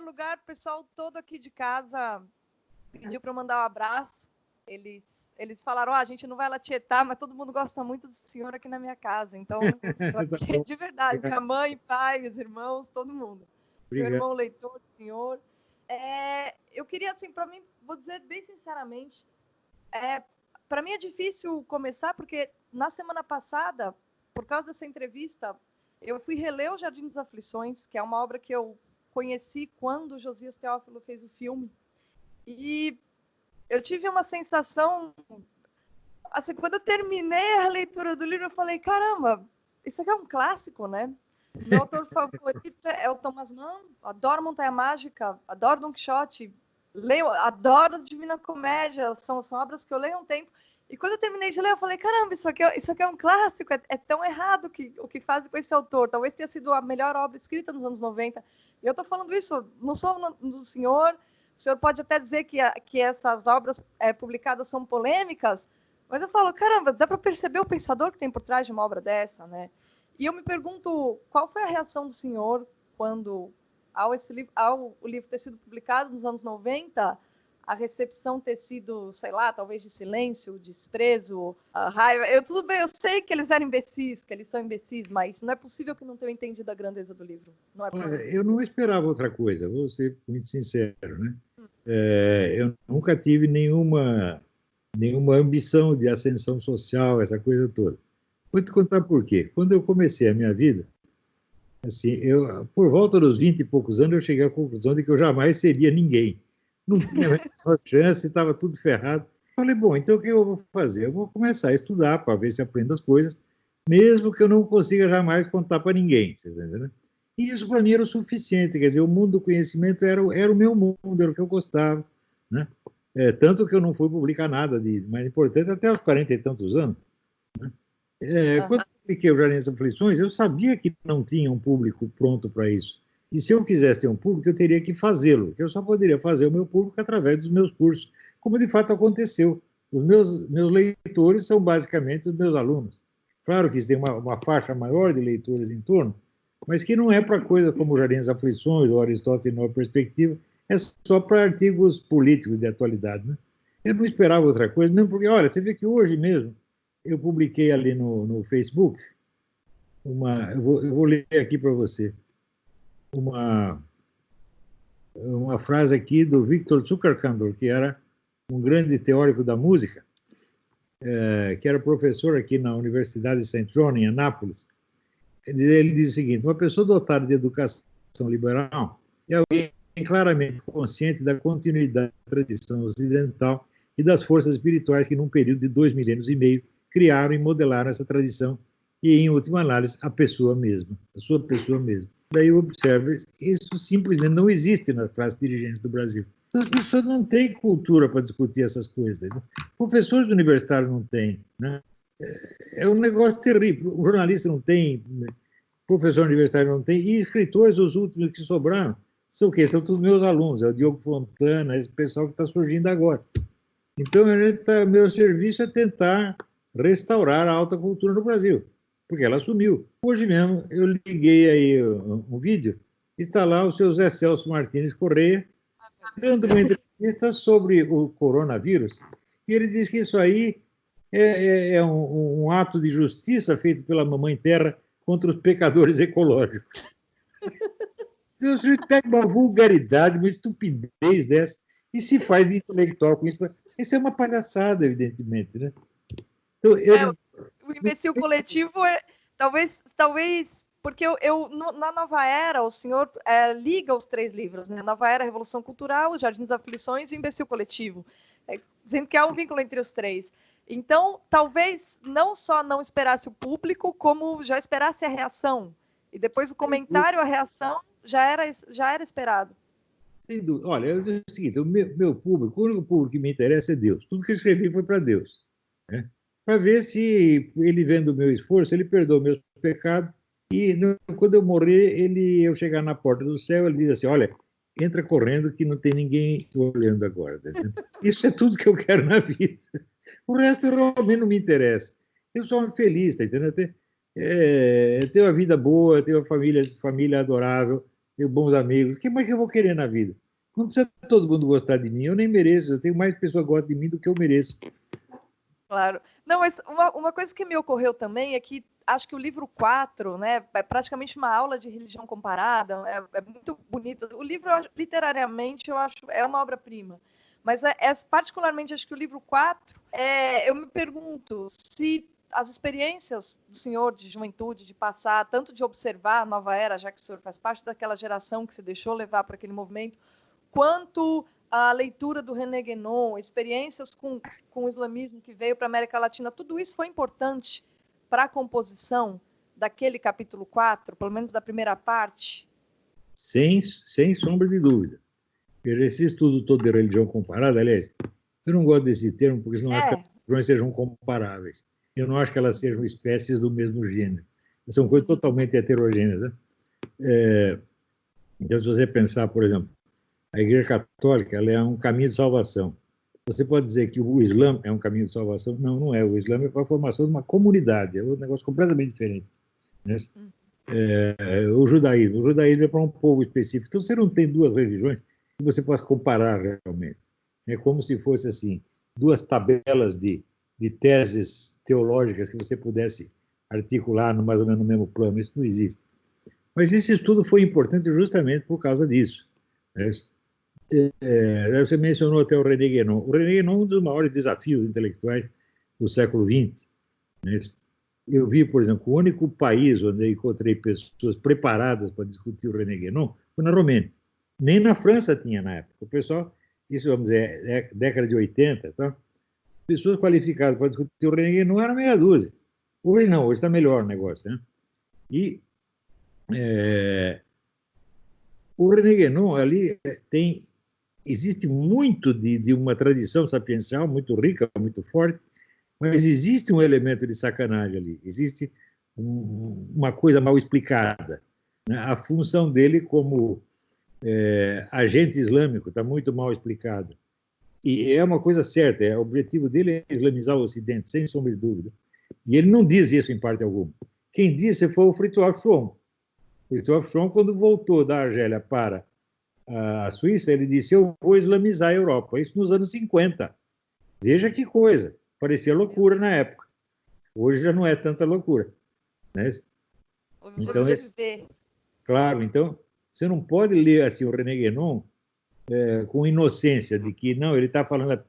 primeiro lugar, o pessoal todo aqui de casa pediu para eu mandar um abraço. Eles falaram, a gente não vai lá tietar, mas todo mundo gosta muito do senhor aqui na minha casa. Então, aqui, de verdade, minha mãe, pai, os irmãos, todo mundo. Obrigado. Meu irmão leitor do senhor. Eu queria, assim, para mim, vou dizer bem sinceramente, para mim é difícil começar, porque na semana passada, por causa dessa entrevista, eu fui reler O Jardim das Aflições, que é uma obra que eu conheci quando o Josias Teófilo fez o filme. E eu tive uma sensação, assim, quando eu terminei a leitura do livro, eu falei, caramba, isso aqui é um clássico, né? Meu autor favorito é o Thomas Mann, adoro Montanha Mágica, adoro Don Quixote, adoro Divina Comédia, são obras que eu leio há um tempo. E quando eu terminei de ler, eu falei, caramba, isso aqui é um clássico, é tão errado o que fazem com esse autor. Talvez tenha sido a melhor obra escrita nos anos 90. E eu estou falando isso, não sou do senhor, o senhor pode até dizer que essas obras publicadas são polêmicas, mas eu falo, caramba, dá para perceber o pensador que tem por trás de uma obra dessa, né? E eu me pergunto, qual foi a reação do senhor quando, ao o livro ter sido publicado nos anos 90, a recepção ter sido, sei lá, talvez de silêncio, desprezo, raiva. Tudo bem, eu sei que eles eram imbecis, que eles são imbecis, mas não é possível que não tenham entendido a grandeza do livro. Não é possível. Olha, eu não esperava outra coisa, vou ser muito sincero, né? Eu nunca tive nenhuma ambição de ascensão social, essa coisa toda. Vou te contar por quê. Quando eu comecei a minha vida, assim, por volta dos 20 e poucos anos, eu cheguei à conclusão de que eu jamais seria ninguém. Não tinha a menor chance, estava tudo ferrado. Falei, bom, então o que eu vou fazer? Eu vou começar a estudar para ver se aprendo as coisas, mesmo que eu não consiga jamais contar para ninguém. Você tá entendendo? E isso para mim era o suficiente, quer dizer, o mundo do conhecimento era o meu mundo, era o que eu gostava, né? Tanto que eu não fui publicar nada de mais importante até os 40 e tantos anos. Né? Quando eu publiquei o Jardim das Aflições, eu sabia que não tinha um público pronto para isso. E se eu quisesse ter um público, eu teria que fazê-lo, que eu só poderia fazer o meu público através dos meus cursos, como de fato aconteceu. Os meus leitores são basicamente os meus alunos. Claro que tem uma faixa maior de leitores em torno, mas que não é para coisa como o Jardim das Aflições ou Aristóteles em Nova Perspectiva, é só para artigos políticos de atualidade. Né? Eu não esperava outra coisa, mesmo porque, olha, você vê que hoje mesmo eu publiquei ali no Facebook, eu vou ler aqui para você, uma frase aqui do Victor Zuckerkandl, que era um grande teórico da música, que era professor aqui na Universidade de St. John, em Anápolis. Ele diz o seguinte: uma pessoa dotada de educação liberal é alguém claramente consciente da continuidade da tradição ocidental e das forças espirituais que, num período de 2 milênios e meio, criaram e modelaram essa tradição e, em última análise, a pessoa mesma, a sua pessoa mesma. Daí eu observo, isso simplesmente não existe nas classes dirigentes do Brasil. Então, as pessoas não têm cultura para discutir essas coisas. Né? Professores universitários não têm. Né? É um negócio terrível. O jornalista não tem, professor universitário não tem, e escritores, os últimos que sobraram, são o quê? São todos meus alunos, é o Diogo Fontana, esse pessoal que está surgindo agora. Então, meu serviço é tentar restaurar a alta cultura no Brasil, porque ela sumiu. Hoje mesmo, eu liguei aí um vídeo, está lá o seu Zé Celso Martins Correia, dando uma entrevista sobre o coronavírus, e ele diz que isso aí é um ato de justiça feito pela Mamãe Terra contra os pecadores ecológicos. Então, você pega uma vulgaridade, uma estupidez dessa, e se faz de intelectual com isso. Isso é uma palhaçada, evidentemente, né? Então, o imbecil coletivo talvez porque na Nova Era, o senhor liga os 3 livros, né? Nova Era, Revolução Cultural, O Jardim das Aflições e o Imbecil Coletivo, dizendo que há um vínculo entre os 3. Então, talvez não só não esperasse o público, como já esperasse a reação. E depois o comentário, a reação, já era esperado. Sem dúvida. Olha, é o seguinte, o meu público, o único público que me interessa é Deus. Tudo que eu escrevi foi para Deus. Né? Para ver se ele, vendo o meu esforço, ele perdoa meus pecados e quando eu morrer, eu chegar na porta do céu, ele diz assim, olha, entra correndo que não tem ninguém olhando agora. Isso é tudo que eu quero na vida. O resto realmente não me interessa. Eu sou feliz, tá entendendo? Tenho uma vida boa, tenho uma família adorável, tenho bons amigos. O que mais que eu vou querer na vida? Não precisa todo mundo gostar de mim, eu nem mereço. Eu tenho mais pessoas que gostam de mim do que eu mereço. Claro. Não, mas uma coisa que me ocorreu também é que acho que o livro 4, né, é praticamente uma aula de religião comparada, é muito bonito. O livro, literariamente, eu acho, é uma obra-prima. Mas particularmente, acho que o livro 4, eu me pergunto se as experiências do senhor de juventude, de passar, tanto de observar a nova era, já que o senhor faz parte daquela geração que se deixou levar para aquele movimento, quanto a leitura do René Guénon, experiências com o islamismo que veio para a América Latina, tudo isso foi importante para a composição daquele capítulo 4, pelo menos da primeira parte? Sem sombra de dúvida. Veja, esse estudo todo de religião comparada, aliás, eu não gosto desse termo porque eu não acho que as religiões sejam comparáveis. Eu não acho que elas sejam espécies do mesmo gênero. São coisas totalmente heterogêneas. Né? Então, se você pensar, por exemplo, a Igreja Católica ela é um caminho de salvação. Você pode dizer que o Islã é um caminho de salvação? Não, não é. O Islã é a formação de uma comunidade, é um negócio completamente diferente. Né? O judaísmo é para um povo específico. Então, você não tem duas religiões que você possa comparar realmente. É como se fosse assim, duas tabelas de teses teológicas que você pudesse articular mais ou menos no mesmo plano. Isso não existe. Mas esse estudo foi importante justamente por causa disso. Né? Você mencionou até o René Guénon. O René Guénon é um dos maiores desafios intelectuais do século XX. Né? Eu vi, por exemplo, o único país onde eu encontrei pessoas preparadas para discutir o René Guénon foi na Romênia. Nem na França tinha na época. O pessoal, isso vamos dizer, é década de 80, tá? Pessoas qualificadas para discutir o René Guénon era meia dúzia. Hoje não, hoje está melhor o negócio. Né? E o René Guénon ali existe muito de uma tradição sapiencial muito rica, muito forte, mas existe um elemento de sacanagem ali, existe uma coisa mal explicada. Né? A função dele como agente islâmico está muito mal explicada. E é uma coisa certa, o objetivo dele é islamizar o Ocidente, sem sombra de dúvida. E ele não diz isso em parte alguma. Quem disse foi o Fritjof Schromm. Fritjof Schromm, quando voltou da Argélia para a Suíça, ele disse: eu vou islamizar a Europa. Isso nos anos 50. Veja que coisa. Parecia loucura na época. Hoje já não é tanta loucura. Né? Então, claro, então você não pode ler assim o René Guénon com inocência de que não, ele está falando,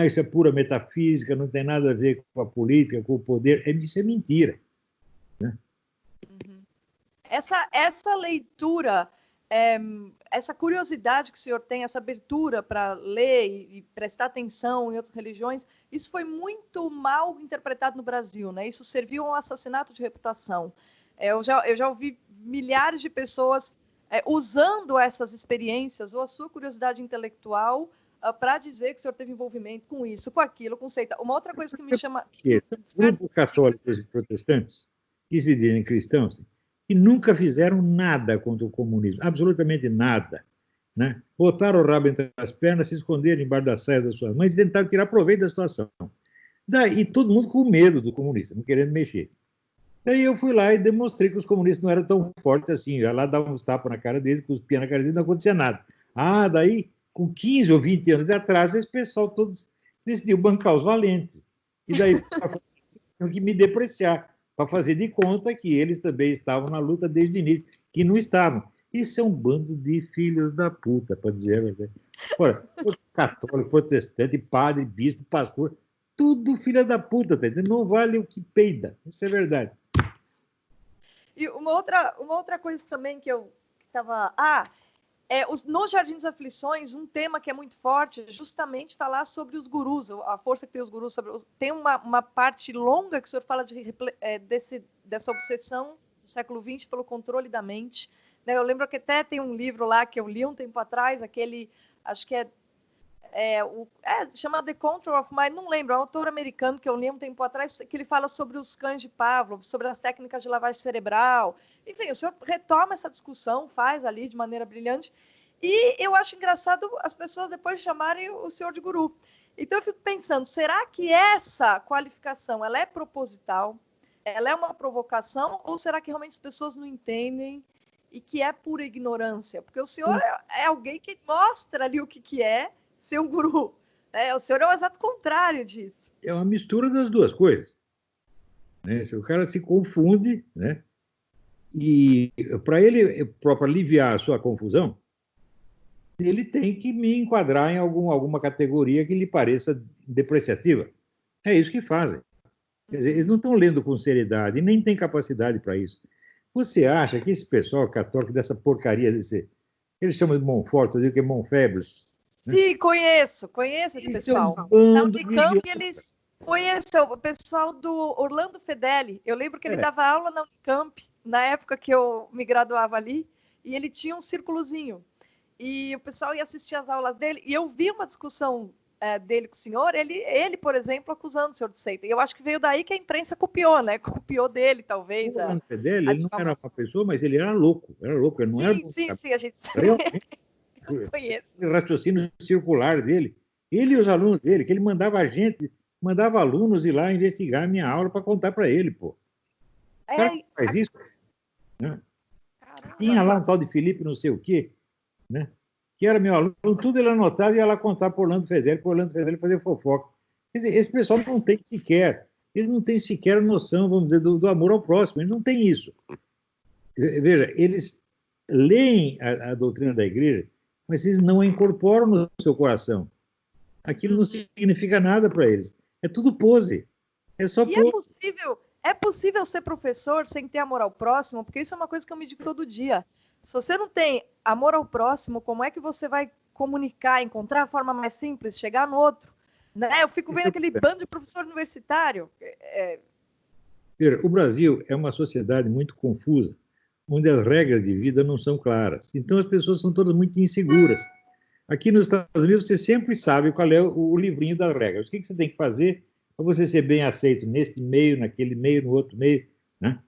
isso é pura metafísica, não tem nada a ver com a política, com o poder. Isso é mentira. Né? Essa leitura, essa curiosidade que o senhor tem, essa abertura para ler e prestar atenção em outras religiões, isso foi muito mal interpretado no Brasil, né? Isso serviu a um assassinato de reputação. Eu já ouvi milhares de pessoas usando essas experiências ou a sua curiosidade intelectual para dizer que o senhor teve envolvimento com isso, com aquilo, com seita. Uma outra coisa que me chama... Grupos católicos e protestantes, que se dizem cristãos, que nunca fizeram nada contra o comunismo, absolutamente nada. Né? Botaram o rabo entre as pernas, se esconderam embaixo da saia das suas mães e tentaram tirar proveito da situação. Daí todo mundo com medo do comunista, não querendo mexer. Daí eu fui lá e demonstrei que os comunistas não eram tão fortes assim. Já lá dava uns tapas na cara deles, cuspia na cara deles, não acontecia nada. Daí, com 15 ou 20 anos de atraso, esse pessoal todos decidiu bancar os valentes. E daí tinham que me depreciar, para fazer de conta que eles também estavam na luta desde o início, que não estavam. Isso é um bando de filhos da puta, para dizer a verdade. Ora, católico, protestante, padre, bispo, pastor, tudo filha da puta, tá entendendo? Não vale o que peida. Isso é verdade. E uma outra coisa também que eu estava... no Jardim das Aflições, um tema que é muito forte é justamente falar sobre os gurus, a força que tem os gurus. Tem uma parte longa que o senhor fala dessa obsessão do século XX pelo controle da mente. Né? Eu lembro que até tem um livro lá que eu li um tempo atrás, acho que chama The Control of Mind, não lembro, é um autor americano que eu li um tempo atrás, que ele fala sobre os cães de Pavlov, sobre as técnicas de lavagem cerebral. Enfim, o senhor retoma essa discussão, faz ali de maneira brilhante, e eu acho engraçado as pessoas depois chamarem o senhor de guru. Então eu fico pensando, será que essa qualificação ela é proposital? Ela é uma provocação? Ou será que realmente as pessoas não entendem e que é pura ignorância, porque o senhor é alguém que mostra ali o que é ser um guru. Né? O senhor é o exato contrário disso. É uma mistura das duas coisas. Né? Se o cara se confunde, né? E para ele próprio aliviar a sua confusão, ele tem que me enquadrar em alguma categoria que lhe pareça depreciativa. É isso que fazem. Quer dizer, eles não estão lendo com seriedade, nem têm capacidade para isso. Você acha que esse pessoal católico dessa porcaria eles chamam de Monfort, eu digo que é Monfebre, né? Sim, conheço esse pessoal. Na Unicamp, eles conhecem o pessoal do Orlando Fedeli. Eu lembro que ele dava aula na Unicamp, na época que eu me graduava ali, e ele tinha um círculozinho. E o pessoal ia assistir as aulas dele, e eu vi uma discussão dele com o senhor, ele, por exemplo, acusando o senhor de seita. E eu acho que veio daí que a imprensa copiou, né? Copiou dele, talvez. O Orlando Fedeli, ele não era uma pessoa, mas ele era louco, ele não era... Sim, a gente sabe. Realmente, o raciocínio circular dele, ele e os alunos dele, que ele mandava alunos ir lá investigar a minha aula para contar para ele, pô. O cara que faz isso, né? Tinha lá um tal de Felipe não sei o quê, né? Que era meu aluno, tudo ele anotava e ia lá contar para o Orlando Fedeli fazer fofoca. Quer dizer, esse pessoal não tem sequer, eles não têm sequer noção, vamos dizer, do amor ao próximo, eles não têm isso. Veja, eles leem a doutrina da igreja, mas eles não a incorporam no seu coração. Aquilo não significa nada para eles. É tudo pose. É só pose. É possível ser professor sem ter amor ao próximo? Porque isso é uma coisa que eu me digo todo dia. Se você não tem amor ao próximo, como é que você vai comunicar, encontrar a forma mais simples, chegar no outro? Né? Eu fico vendo aquele bando de professor universitário. O Brasil é uma sociedade muito confusa, onde as regras de vida não são claras. Então, as pessoas são todas muito inseguras. Aqui nos Estados Unidos, você sempre sabe qual é o livrinho das regras. O que você tem que fazer para você ser bem aceito neste meio, naquele meio, no outro meio. Né?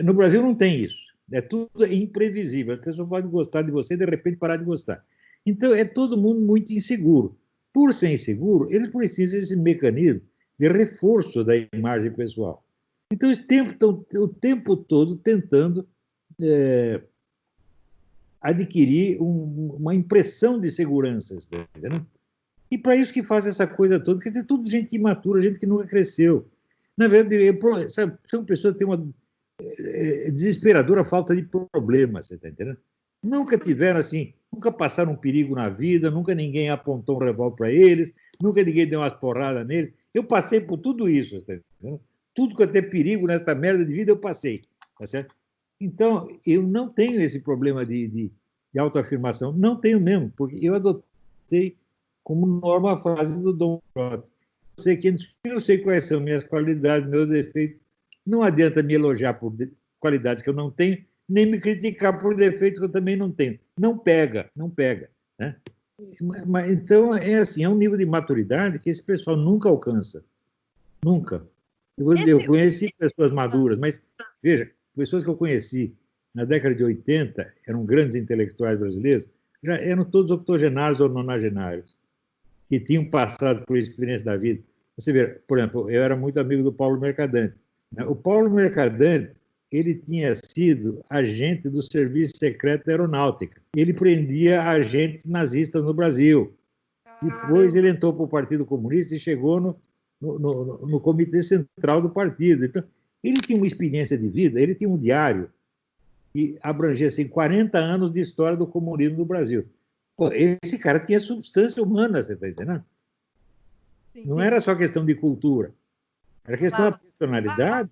No Brasil não tem isso. É tudo imprevisível. A pessoa pode gostar de você e, de repente, parar de gostar. Então, é todo mundo muito inseguro. Por ser inseguro, eles precisam desse mecanismo de reforço da imagem pessoal. Então, eles estão o tempo todo tentando adquirir uma impressão de segurança. Né? E para isso que faz essa coisa toda, quer dizer, tudo gente imatura, gente que nunca cresceu. Na verdade, são pessoas que têm uma desesperadora falta de problemas, você está entendendo? Nunca tiveram assim, nunca passaram um perigo na vida, nunca ninguém apontou um revólver para eles, nunca ninguém deu umas porradas neles. Eu passei por tudo isso, você está entendendo? Tudo que eu tenho perigo nesta merda de vida eu passei, tá certo? Então, eu não tenho esse problema de autoafirmação, não tenho mesmo, porque eu adotei como norma a frase do Dom Quixote. Eu sei quais são minhas qualidades, meus defeitos. Não adianta me elogiar por qualidades que eu não tenho, nem me criticar por defeitos que eu também não tenho. Não pega. Né? Mas, então, é assim, é um nível de maturidade que esse pessoal nunca alcança. Nunca. Eu conheci pessoas maduras, mas, veja, pessoas que eu conheci na década de 80, eram grandes intelectuais brasileiros, já eram todos octogenários ou nonagenários, que tinham passado por experiência da vida. Você vê, por exemplo, eu era muito amigo do Paulo Mercadante. O Paulo Mercadante, ele tinha sido agente do Serviço Secreto da Aeronáutica. Ele prendia agentes nazistas no Brasil. Depois ele entrou para o Partido Comunista e chegou no Comitê Central do partido. Então, ele tinha uma experiência de vida, ele tinha um diário que abrangia assim, 40 anos de história do comunismo no Brasil. Pô, esse cara tinha substância humana, você está entendendo? Não era só questão de cultura, era questão da personalidade.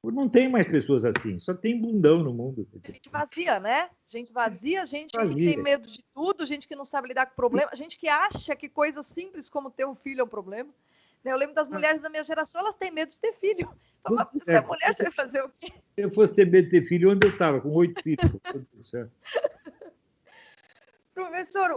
Não tem mais pessoas assim, só tem bundão no mundo. Gente vazia, né? Gente vazia, gente que tem medo de tudo, gente que não sabe lidar com problema, gente que acha que coisas simples como ter um filho é um problema. Eu lembro das mulheres da minha geração, elas têm medo de ter filho. Mas se é mulher, você vai fazer o quê? Se eu fosse ter medo de ter filho, onde eu estava? Com 8 filhos. Professor,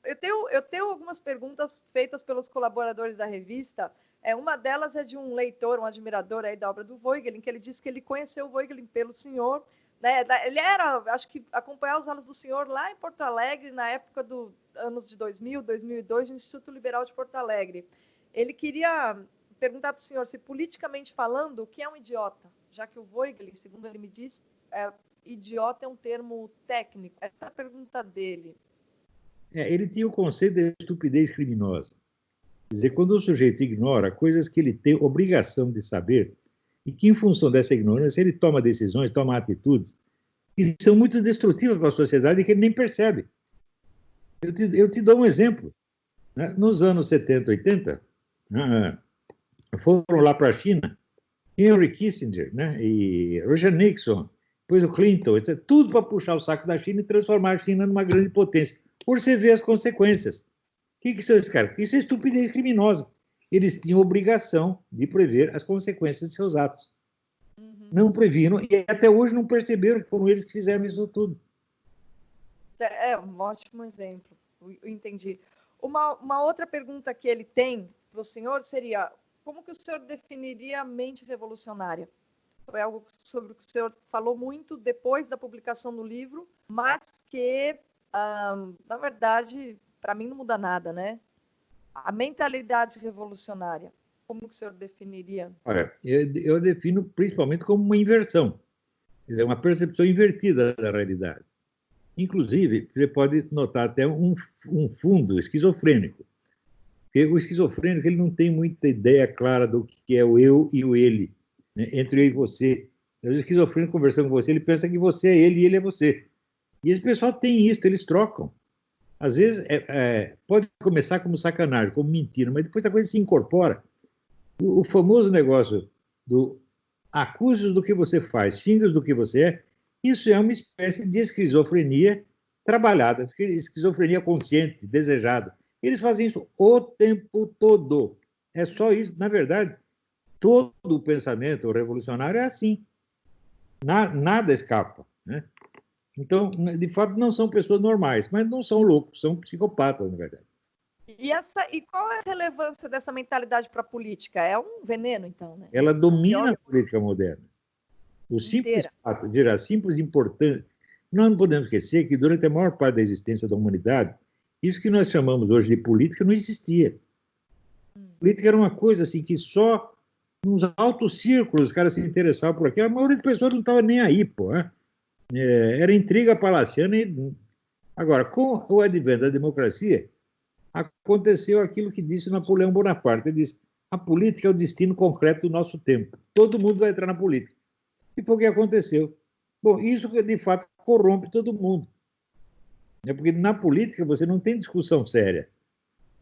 eu tenho algumas perguntas feitas pelos colaboradores da revista. Uma delas é de um leitor, um admirador aí da obra do Voegelin, que ele disse que ele conheceu o Voegelin pelo senhor. Né? Ele acho que acompanhava os aulas do senhor lá em Porto Alegre, na época dos anos de 2000, 2002, no Instituto Liberal de Porto Alegre. Ele queria perguntar para o senhor se, politicamente falando, o que é um idiota? Já que o Voegelin, segundo ele me disse, idiota é um termo técnico? Essa é a pergunta dele. Ele tinha o conceito de estupidez criminosa. Quer dizer, quando o sujeito ignora coisas que ele tem obrigação de saber, e que, em função dessa ignorância, ele toma decisões, toma atitudes, que são muito destrutivas para a sociedade e que ele nem percebe. Eu te dou um exemplo. Né? Nos anos 70, 80, foram lá para a China Henry Kissinger, né? E Richard Nixon, depois o Clinton, etc. Tudo para puxar o saco da China e transformar a China numa grande potência. Por você ver as consequências. O que são esses caras? Isso é estupidez criminosa. Eles tinham obrigação de prever as consequências de seus atos. Não previram e até hoje não perceberam que foram eles que fizeram isso tudo. É um ótimo exemplo, eu entendi. Uma outra pergunta que ele tem para o senhor seria: como que o senhor definiria a mente revolucionária? Foi algo sobre o que o senhor falou muito depois da publicação do livro, mas que, na verdade, para mim não muda nada, né? A mentalidade revolucionária, como que o senhor definiria? Olha, eu defino principalmente como uma inversão, é uma percepção invertida da realidade. Inclusive, você pode notar até um fundo esquizofrênico. Porque o esquizofrênico ele não tem muita ideia clara do que é o eu e o ele, né? Entre eu e você. O esquizofrênico conversando com você, ele pensa que você é ele e ele é você. E esse pessoal tem isso, eles trocam. Às vezes, pode começar como sacanagem, como mentira, mas depois a coisa se incorpora. O famoso negócio do acuse-os do que você faz, xinga-os do que você é, isso é uma espécie de esquizofrenia trabalhada, esquizofrenia consciente, desejada. Eles fazem isso o tempo todo. É só isso. Na verdade, todo o pensamento revolucionário é assim. Nada escapa. Né? Então, de fato, não são pessoas normais, mas não são loucos, são psicopatas, na verdade. E qual é a relevância dessa mentalidade para a política? É um veneno, então, né? Ela domina a política moderna. O simples fato de a simples importância. Nós não podemos esquecer que, durante a maior parte da existência da humanidade, isso que nós chamamos hoje de política não existia. Política era uma coisa assim que só nos altos círculos os caras se interessavam por aquilo. A maioria das pessoas não estava nem aí, pô. Né? Era intriga palaciana. Agora, com o advento da democracia, aconteceu aquilo que disse Napoleão Bonaparte. Ele disse: a política é o destino concreto do nosso tempo. Todo mundo vai entrar na política. E foi o que aconteceu. Bom, isso de fato corrompe todo mundo. Porque na política você não tem discussão séria.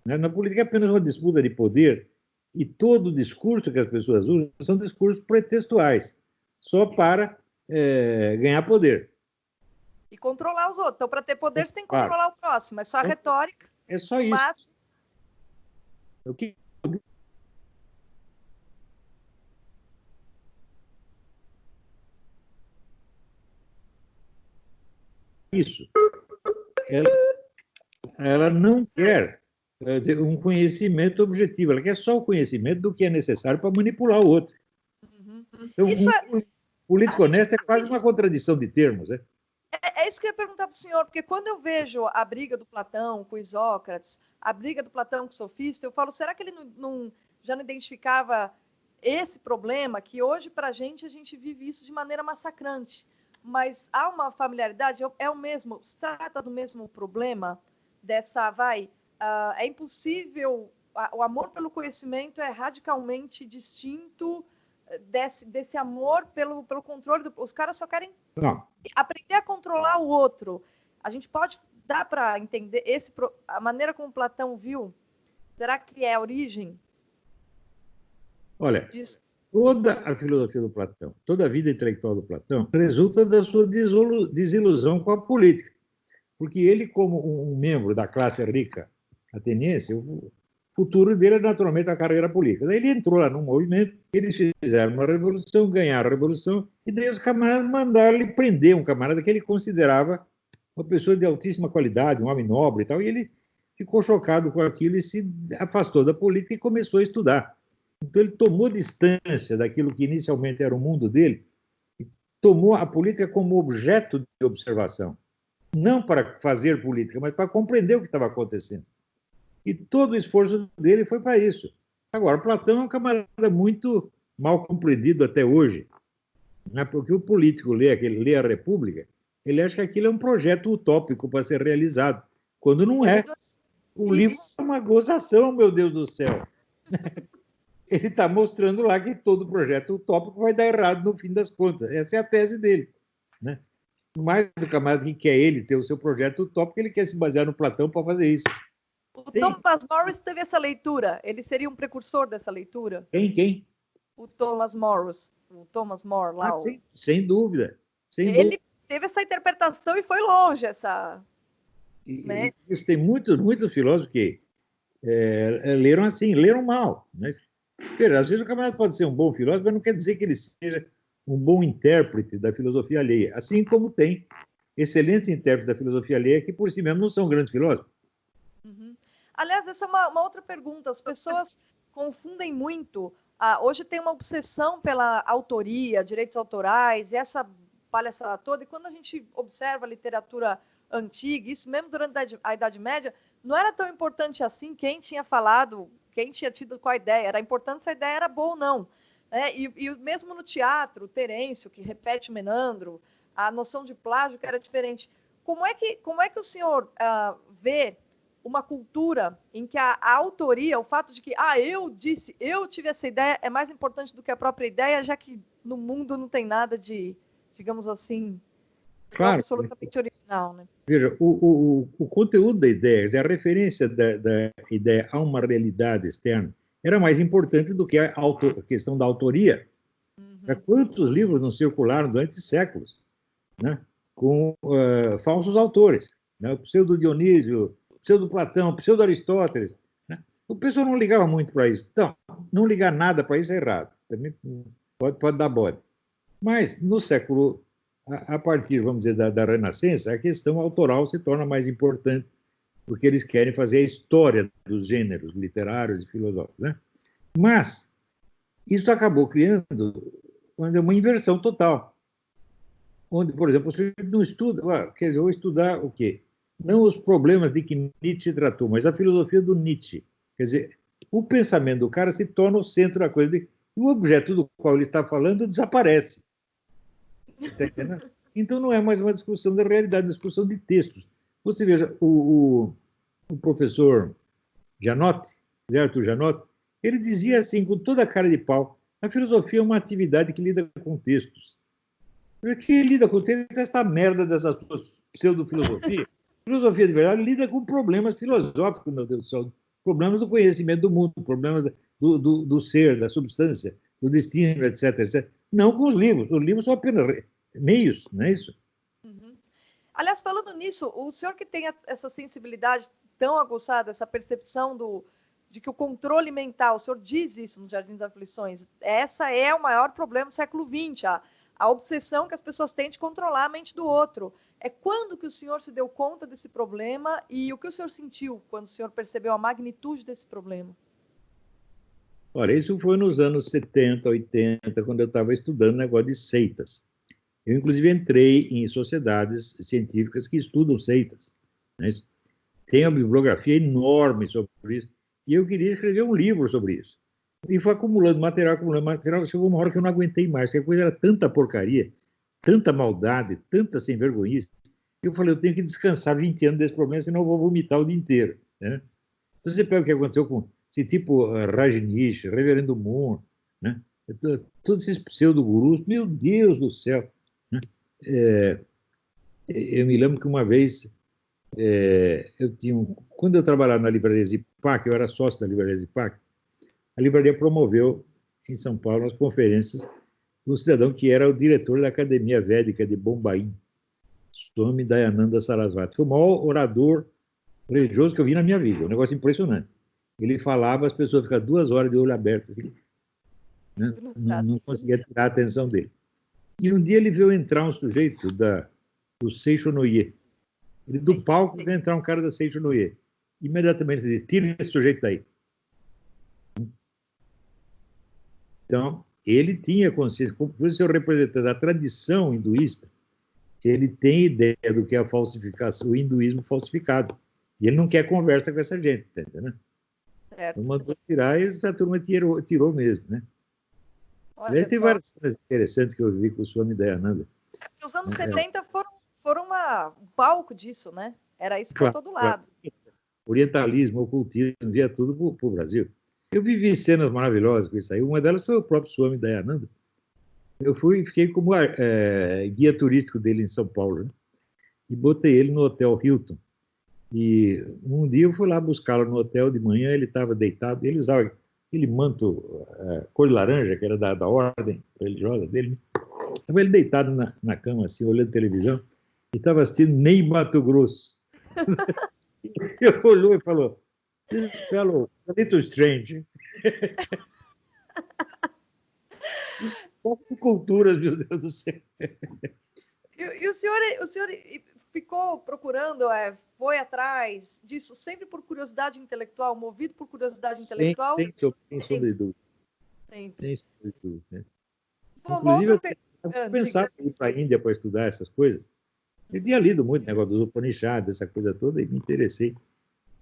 Na política é apenas uma disputa de poder e todo o discurso que as pessoas usam são discursos pretextuais, só para ganhar poder. E controlar os outros. Então, para ter poder, você tem que controlar o próximo. É só a retórica. É só isso. Mas... O que isso? Ela não quer dizer, um conhecimento objetivo, ela quer só o conhecimento do que é necessário para manipular o outro. Então, político honesto é quase uma contradição de termos, né? É isso que eu ia perguntar para o senhor, porque quando eu vejo a briga do Platão com Isócrates, a briga do Platão com o sofista, eu falo, será que ele já não identificava esse problema, que hoje, para a gente vive isso de maneira massacrante, mas há uma familiaridade, é o mesmo, se trata do mesmo problema, é impossível, o amor pelo conhecimento é radicalmente distinto desse amor pelo controle. Os caras só querem aprender a controlar o outro. A gente pode dar para entender a maneira como Platão viu? Será que é a origem? Olha, toda a filosofia do Platão, toda a vida intelectual do Platão, resulta da sua desilusão com a política. Porque ele, como um membro da classe rica ateniense, o futuro dele é naturalmente a carreira política. Daí ele entrou lá num movimento, eles fizeram uma revolução, ganharam a revolução, e daí os camaradas mandaram ele prender um camarada que ele considerava uma pessoa de altíssima qualidade, um homem nobre e tal, e ele ficou chocado com aquilo e se afastou da política e começou a estudar. Então ele tomou distância daquilo que inicialmente era o mundo dele, e tomou a política como objeto de observação. Não para fazer política, mas para compreender o que estava acontecendo. E todo o esforço dele foi para isso. Agora, Platão é um camarada muito mal compreendido até hoje. né? Porque o político lê a República, ele acha que aquilo é um projeto utópico para ser realizado, quando não é. O livro é uma gozação, meu Deus do céu. Ele está mostrando lá que todo projeto utópico vai dar errado no fim das contas. Essa é a tese dele, né? Mais do camarada que quer ele ter o seu projeto utópico, ele quer se basear no Platão para fazer isso. O Thomas Morris teve essa leitura. Ele seria um precursor dessa leitura? Quem? O Thomas Morris. O Thomas More lá. Sem dúvida. Ele teve essa interpretação e foi longe essa... né? Isso, tem muitos filósofos que leram assim, leram mal. Né? Às vezes o camarada pode ser um bom filósofo, mas não quer dizer que ele seja um bom intérprete da filosofia alheia. Assim como tem excelentes intérpretes da filosofia alheia que, por si mesmo, não são grandes filósofos. Uhum. Aliás, essa é uma outra pergunta. As pessoas confundem muito. Hoje tem uma obsessão pela autoria, direitos autorais, e essa palhaçada toda. E quando a gente observa a literatura antiga, isso mesmo durante a Idade Média, não era tão importante assim quem tinha falado, quem tinha tido qual ideia. Era importante se a ideia era boa ou não. E mesmo no teatro, o Terêncio, que repete o Menandro, a noção de plágio que era diferente. Como é que o senhor vê uma cultura em que a autoria, o fato de que eu tive essa ideia, é mais importante do que a própria ideia, já que no mundo não tem nada de, digamos assim, claro, absolutamente original, né? Veja, o conteúdo da ideia, a referência da ideia a uma realidade externa, era mais importante do que a questão da autoria. Uhum. Quantos livros não circularam durante séculos, né? Com falsos autores, né? O pseudo-Dionísio, pseudo-Platão, pseudo-Aristóteles. Né? O pessoal não ligava muito para isso. Então, não ligar nada para isso é errado. Também pode dar bode. Mas, no século, a partir, vamos dizer, da Renascença, a questão autoral se torna mais importante, porque eles querem fazer a história dos gêneros literários e filosóficos. Né? Mas, isso acabou criando uma inversão total. Onde, por exemplo, você não estuda, quer dizer, eu vou estudar o quê? Não os problemas de que Nietzsche tratou, mas a filosofia do Nietzsche. Quer dizer, o pensamento do cara se torna o centro da coisa. E o objeto do qual ele está falando desaparece. Tá entendendo? Então, não é mais uma discussão da realidade, é uma discussão de textos. Você veja, o professor Janotti, Zé Arthur Janotti, ele dizia assim, com toda a cara de pau, a filosofia é uma atividade que lida com textos. Porque lida com textos é essa merda dessas pseudo-filosofia. Filosofia de verdade lida com problemas filosóficos, meu Deus do céu, problemas do conhecimento do mundo, problemas do ser, da substância, do destino, etc, etc. Não com os livros. Os livros são apenas meios, não é isso? Uhum. Aliás, falando nisso, o senhor que tem essa sensibilidade tão aguçada, essa percepção de que o controle mental, o senhor diz isso no Jardim das Aflições, essa é o maior problema do século XX, a obsessão que as pessoas têm de controlar a mente do outro. Quando que o senhor se deu conta desse problema e o que o senhor sentiu quando o senhor percebeu a magnitude desse problema? Olha, isso foi nos anos 70, 80, quando eu estava estudando negócio de seitas. Eu, inclusive, entrei em sociedades científicas que estudam seitas. Né? Tem uma bibliografia enorme sobre isso. E eu queria escrever um livro sobre isso. E foi acumulando material. Chegou uma hora que eu não aguentei mais. A coisa era tanta porcaria, tanta maldade, tanta sem vergonhice. Eu falei, eu tenho que descansar 20 anos desse problema, senão eu vou vomitar o dia inteiro. Né? Você pega o que aconteceu com esse tipo Rajneesh, Reverendo Moon, né? Todos esses pseudo-gurus, meu Deus do céu. Né? Eu me lembro que uma vez, quando eu trabalhava na livraria Zipac, eu era sócio da livraria Zipac, a livraria promoveu em São Paulo umas conferências de um cidadão que era o diretor da Academia Védica de Bombaim, Swami Dayananda Sarasvati. Foi o maior orador religioso que eu vi na minha vida, um negócio impressionante. Ele falava, as pessoas ficavam 2 horas de olho aberto, assim, né? Não conseguia tirar a atenção dele. E um dia ele viu entrar um sujeito do Seixonoye. Do palco veio entrar um cara da Seixonoye. Imediatamente ele disse, tira esse sujeito daí. Então, ele tinha consciência, por ser o representante da tradição hinduísta, ele tem ideia do que é a falsificação, o hinduísmo falsificado. E ele não quer conversa com essa gente, tá entendendo? Certo. Mandou tirar e essa turma tirou mesmo, né? Aliás, Olha tem só. várias cenas interessantes que eu vi com o Swami Dayananda. Os anos 70 foram um palco disso, né? Era isso para Claro, todo claro. lado. Orientalismo, ocultismo, via tudo para o Brasil. Eu vivi cenas maravilhosas com isso aí. Uma delas foi o próprio Swami Dayananda. Eu fiquei como guia turístico dele em São Paulo, né? E botei ele no Hotel Hilton. E um dia eu fui lá buscá-lo no hotel de manhã, ele estava deitado, ele usava aquele manto cor de laranja, que era da ordem religiosa dele. Estava ele deitado na cama, assim, olhando televisão, e estava assistindo Ney Matogrosso. Ele olhou e falou, "This fellow, a little strange." Isso é culturas, meu Deus do céu. E o senhor ficou procurando, foi atrás disso, sempre por curiosidade intelectual, movido por curiosidade intelectual? Sem sobre dúvida. Sempre. Sem sobre dúvida, né? Bom, uma Inclusive, outra eu pensava em ir para a Índia para estudar essas coisas. Eu tinha lido muito negócio dos Upanishads, essa coisa toda, e me interessei.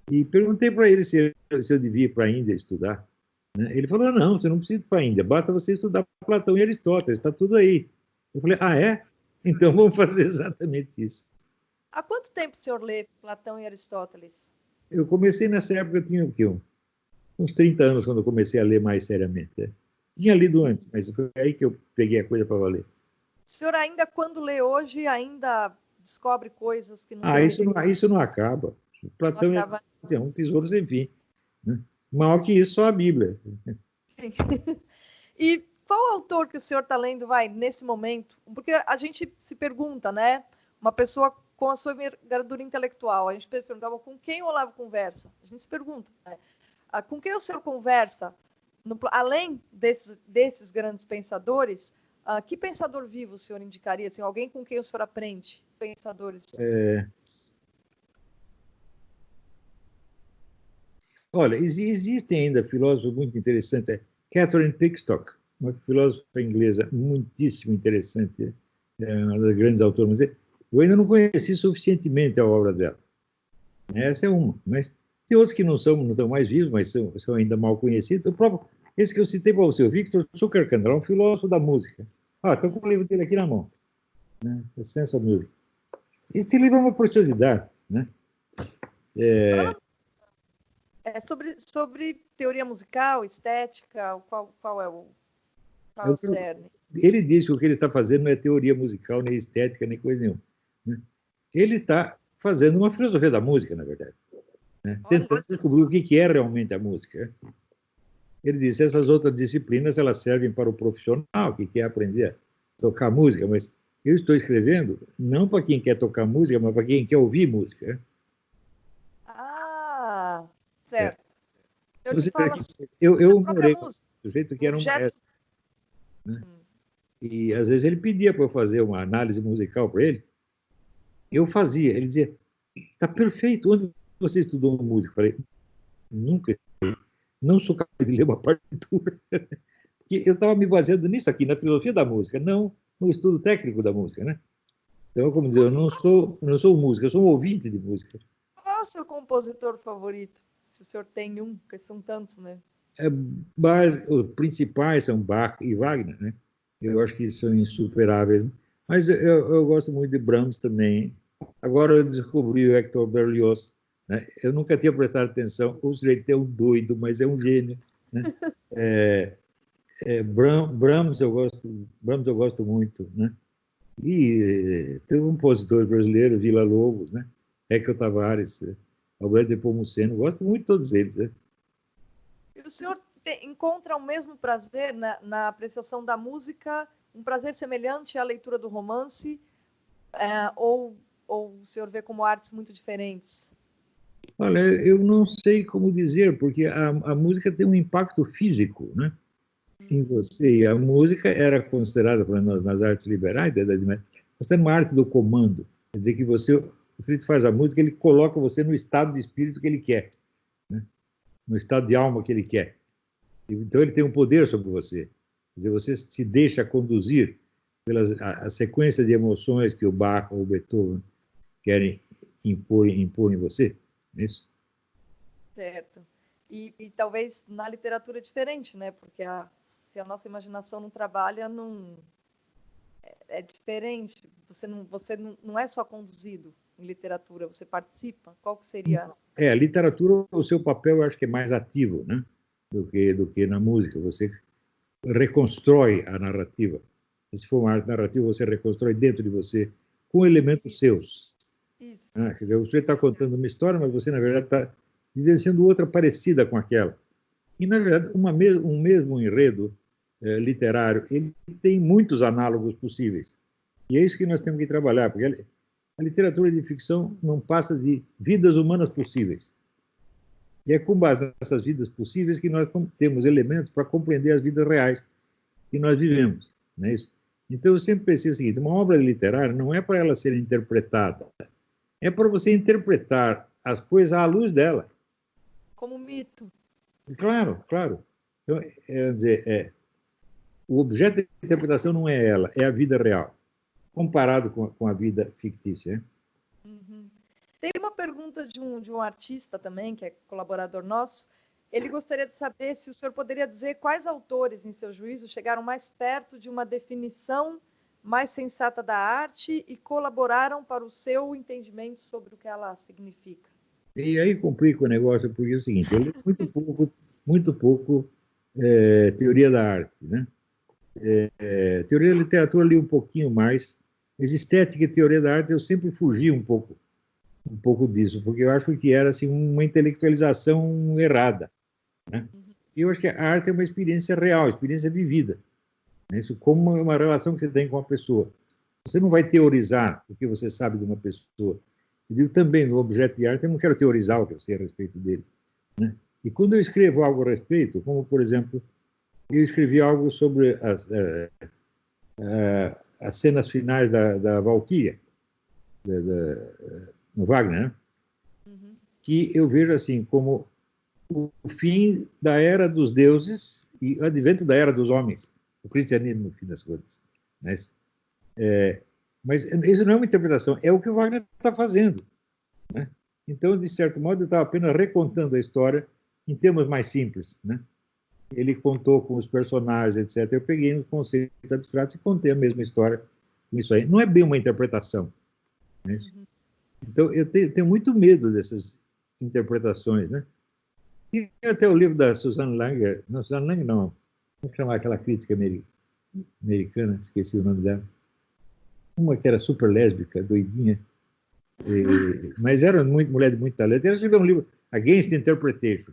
E perguntei para ele se eu devia ir para a Índia estudar. Né? Ele falou, não, você não precisa ir para a Índia, basta você estudar Platão e Aristóteles, está tudo aí. Eu falei, ah, é? Então vamos fazer exatamente isso. Há quanto tempo o senhor lê Platão e Aristóteles? Eu comecei nessa época, eu tinha o quê? Uns 30 anos, quando eu comecei a ler mais seriamente. Né? Tinha lido antes, mas foi aí que eu peguei a coisa para valer. O senhor ainda, quando lê hoje, ainda descobre coisas que não Ah, isso não acaba. Platão não acaba. é um tesouro sem fim. Né? Maior que isso, só a Bíblia. Sim. E qual autor que o senhor está lendo, nesse momento? Porque a gente se pergunta, né? Uma pessoa com a sua envergadura intelectual, a gente perguntava com quem o Olavo conversa. A gente se pergunta, né? Com quem o senhor conversa? Além desses grandes pensadores, que pensador vivo o senhor indicaria? Assim, alguém com quem o senhor aprende? Pensadores. Olha, existem ainda filósofos muito interessantes. Catherine Pickstock, uma filósofa inglesa muitíssimo interessante, uma das grandes autoras. Eu ainda não conheci suficientemente a obra dela. Essa é uma. Mas tem outros que não estão mais vivos, mas são ainda mal conhecidos. O próprio, esse que eu citei para você, o Victor Zuckerkandl, um filósofo da música. Estou com o livro dele aqui na mão. Né? The Sense of Music. Esse livro é uma preciosidade. Né? Sobre teoria musical, estética, qual é o cerne? Ele diz que o que ele está fazendo não é teoria musical, nem estética, nem coisa nenhuma. Né? Ele está fazendo uma filosofia da música, na verdade. Né? Tentando descobrir o que é realmente a música. Ele disse, essas outras disciplinas elas servem para o profissional que quer aprender a tocar música, mas eu estou escrevendo não para quem quer tocar música, mas para quem quer ouvir música. Ah, certo. Eu morei com um sujeito que era um maestro. Né? E às vezes ele pedia para eu fazer uma análise musical para ele. Eu fazia. Ele dizia, está perfeito. Onde você estudou música? Eu falei, nunca. Não sou capaz de ler uma partitura. Porque eu estava me baseando nisso aqui, na filosofia da música, não no estudo técnico da música, né? Então, como dizer, eu não sou músico, eu sou um ouvinte de música. Qual é o seu compositor favorito? Se o senhor tem um, porque são tantos, né? Os principais são Bach e Wagner, né? Eu acho que são insuperáveis. Mas eu gosto muito de Brahms também. Agora eu descobri o Hector Berlioz. Né? Eu nunca tinha prestado atenção. O sujeito é um doido, mas é um gênio. Né? Brahms eu gosto muito. Né? E tem um compositor brasileiro, Vila Lobos, né? Hector Tavares, Alberto Nepomuceno. Gosto muito de todos eles. Né? E o senhor encontra o mesmo prazer na apreciação da música, um prazer semelhante à leitura do romance, ou o senhor vê como artes muito diferentes? Olha, eu não sei como dizer, porque a música tem um impacto físico, né, em você. E a música era considerada, nas artes liberais da Idade Média, considerada uma arte do comando. Quer dizer que o sujeito faz a música, ele coloca você no estado de espírito que ele quer, né, no estado de alma que ele quer. Então ele tem um poder sobre você. Quer dizer, você se deixa conduzir pela sequência de emoções que o Bach ou o Beethoven querem impor em você. É isso? Certo. E talvez na literatura é diferente, né? Porque se a nossa imaginação não trabalha, não é diferente. Você não é só conduzido em literatura, você participa. Qual que seria? A literatura, o seu papel eu acho que é mais ativo, né? Do que na música. Você reconstrói a narrativa. Se for uma narrativa, você reconstrói dentro de você com elementos seus. Isso. Quer dizer, você está contando uma história, mas você, na verdade, está vivenciando outra parecida com aquela. E, na verdade, um mesmo enredo literário, ele tem muitos análogos possíveis. E é isso que nós temos que trabalhar, porque a literatura de ficção não passa de vidas humanas possíveis. E é com base nessas vidas possíveis que nós temos elementos para compreender as vidas reais que nós vivemos. Não é isso? Então, eu sempre pensei o seguinte: uma obra literária não é para ela ser interpretada, é para você interpretar as coisas à luz dela. Como mito. Claro, claro. Então, o objeto de interpretação não é ela, é a vida real, comparado com a vida fictícia. Né? Uhum. Tem uma pergunta de um artista também, que é colaborador nosso. Ele gostaria de saber se o senhor poderia dizer quais autores, em seu juízo, chegaram mais perto de uma definição mais sensata da arte e colaboraram para o seu entendimento sobre o que ela significa. E aí complica o negócio, porque é o seguinte: eu li muito pouco teoria da arte, né? Teoria da literatura eu li um pouquinho mais, mas estética e teoria da arte eu sempre fugi um pouco disso, porque eu acho que era assim, uma intelectualização errada. Né? E eu acho que a arte é uma experiência real, experiência vivida. Né? Isso como uma relação que você tem com a pessoa. Você não vai teorizar o que você sabe de uma pessoa. Eu digo também, no objeto de arte, eu não quero teorizar o que eu sei a respeito dele. Né? E quando eu escrevo algo a respeito, como, por exemplo, eu escrevi algo sobre as cenas finais da Valquíria, no Wagner, né? Uhum. Que eu vejo assim como o fim da era dos deuses e o advento da era dos homens, o cristianismo, no fim das contas. Mas isso não é uma interpretação, é o que o Wagner está fazendo. Né? Então, de certo modo, eu estava apenas recontando a história em termos mais simples. Né? Ele contou com os personagens, etc. Eu peguei os conceitos abstratos e contei a mesma história com isso aí. Não é bem uma interpretação. Né? Então, eu tenho muito medo dessas interpretações, né? E até o livro da Susan Langer, não, Susan Langer não, vamos chamar aquela crítica americana, esqueci o nome dela, uma que era super lésbica, doidinha, mas era mulher de muito talento. Ela escreveu um livro, Against Interpretation.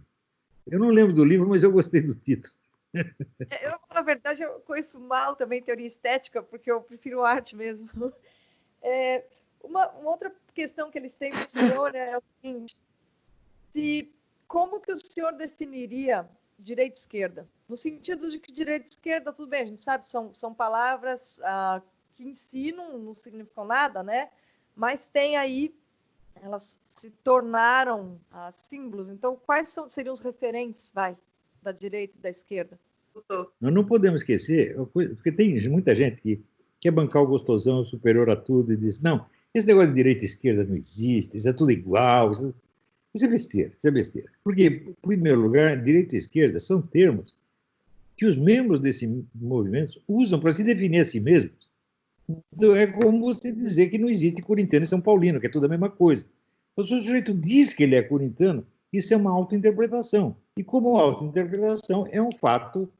Eu não lembro do livro, mas eu gostei do título. Eu, na verdade, eu conheço mal também teoria estética, porque eu prefiro arte mesmo. Uma outra questão que eles têm para o senhor é o seguinte: como que o senhor definiria direita e esquerda? No sentido de que direita e esquerda, tudo bem, a gente sabe, são palavras que ensinam, não significam nada, né? Mas tem aí, elas se tornaram símbolos. Então, quais seriam os referentes, da direita e da esquerda? Nós não podemos esquecer, porque tem muita gente que quer bancar o gostosão superior a tudo e diz, não, esse negócio de direita e esquerda não existe, isso é tudo igual, isso é besteira, isso é besteira. Porque, em primeiro lugar, direita e esquerda são termos que os membros desses movimentos usam para se definir a si mesmos. Então, é como você dizer que não existe corintiano e São Paulino, que é tudo a mesma coisa. Então, se o sujeito diz que ele é corintiano, isso é uma autointerpretação. E como autointerpretação é um fato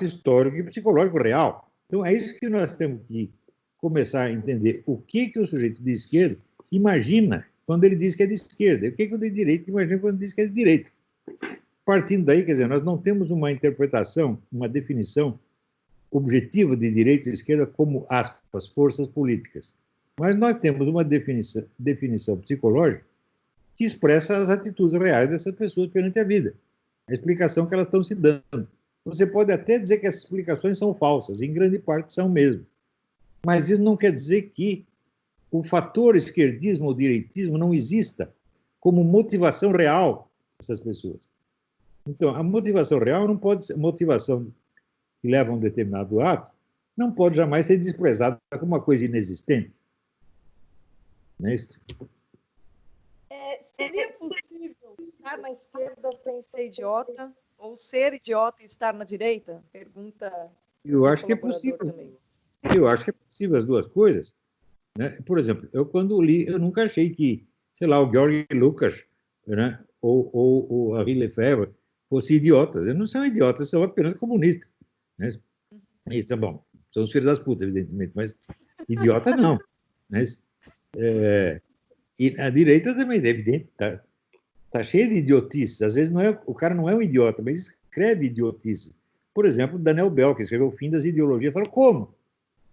histórico e psicológico real. Então, é isso que nós temos que começar a entender. O que o sujeito de esquerda imagina quando ele diz que é de esquerda, e o que o de direita imagina quando diz que é de direita. Partindo daí, quer dizer, nós não temos uma interpretação, uma definição objetiva de direita e esquerda como, aspas, forças políticas. Mas nós temos uma definição psicológica que expressa as atitudes reais dessas pessoas perante a vida, a explicação que elas estão se dando. Você pode até dizer que essas explicações são falsas, em grande parte são mesmo. Mas isso não quer dizer que o fator esquerdismo ou direitismo não exista como motivação real dessas pessoas. Então, a motivação real não pode ser motivação que leva a um determinado ato, não pode jamais ser desprezada como uma coisa inexistente. Não é isso? Seria possível estar na esquerda sem ser idiota ou ser idiota e estar na direita? Pergunta Eu o acho que é colaborador possível. também. Eu acho que é possível as duas coisas, né? Por exemplo, eu quando li, eu nunca achei que, sei lá, o George Lucas, né, ou o Henri Lefebvre fossem idiotas. Eles não são idiotas, são apenas comunistas, né? Isso é bom. São os filhos das putas, evidentemente, mas idiota não, né? E a direita também, é evidente, tá cheia de idiotices. Às vezes o cara não é um idiota, mas escreve idiotices. Por exemplo, Daniel Bell, que escreveu O Fim das Ideologias, falou: como?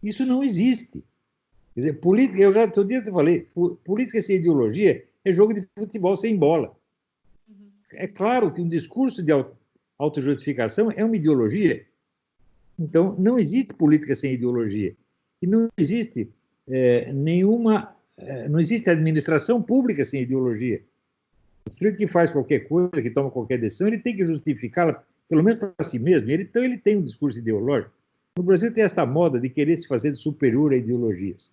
Isso não existe. Quer dizer, política, eu já outro dia te falei, política sem ideologia é jogo de futebol sem bola. É claro que um discurso de autojustificação é uma ideologia. Então, não existe política sem ideologia. E não existe não existe administração pública sem ideologia. O sujeito que faz qualquer coisa, que toma qualquer decisão, ele tem que justificá-la, pelo menos para si mesmo. Então, ele tem um discurso ideológico. No Brasil tem esta moda de querer se fazer superior a ideologias.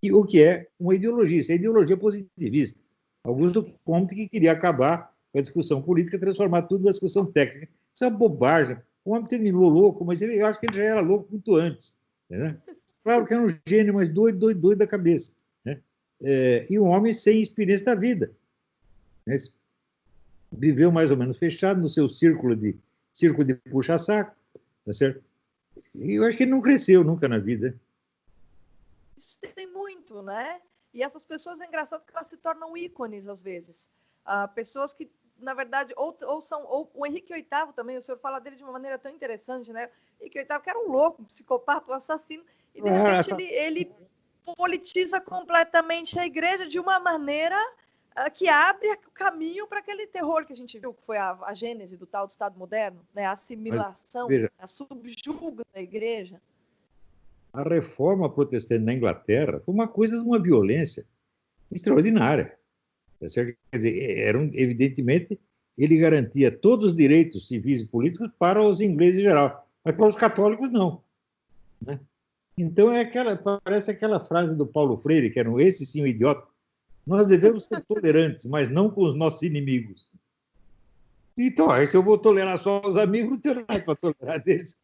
E o que é uma ideologia? Isso é ideologia positivista. Augusto Comte que queria acabar com a discussão política, transformar tudo numa discussão técnica. Isso é uma bobagem. O homem terminou louco, mas eu acho que ele já era louco muito antes. Né? Claro que era um gênio, mas doido da cabeça. Né? E um homem sem experiência da vida. Né? Viveu mais ou menos fechado no seu círculo de puxa-saco, tá certo? E eu acho que ele não cresceu nunca na vida. Isso tem muito, né? E essas pessoas, é engraçado que elas se tornam ícones às vezes. Pessoas que, na verdade, ou o Henrique VIII também, o senhor fala dele de uma maneira tão interessante, né? Henrique VIII, que era um louco, um psicopata, um assassino, e de repente ele politiza completamente a igreja de uma maneira que abre o caminho para aquele terror que a gente viu, que foi a gênese do tal do Estado moderno, né? A assimilação, a subjugo da igreja. A reforma protestante na Inglaterra foi uma coisa de uma violência extraordinária. Quer dizer, evidentemente, ele garantia todos os direitos civis e políticos para os ingleses em geral, mas para os católicos não. Né? Então, parece aquela frase do Paulo Freire, que era esse sim um idiota: nós devemos ser tolerantes, mas não com os nossos inimigos. Então, aí se eu vou tolerar só os amigos, não tenho nada para tolerar deles.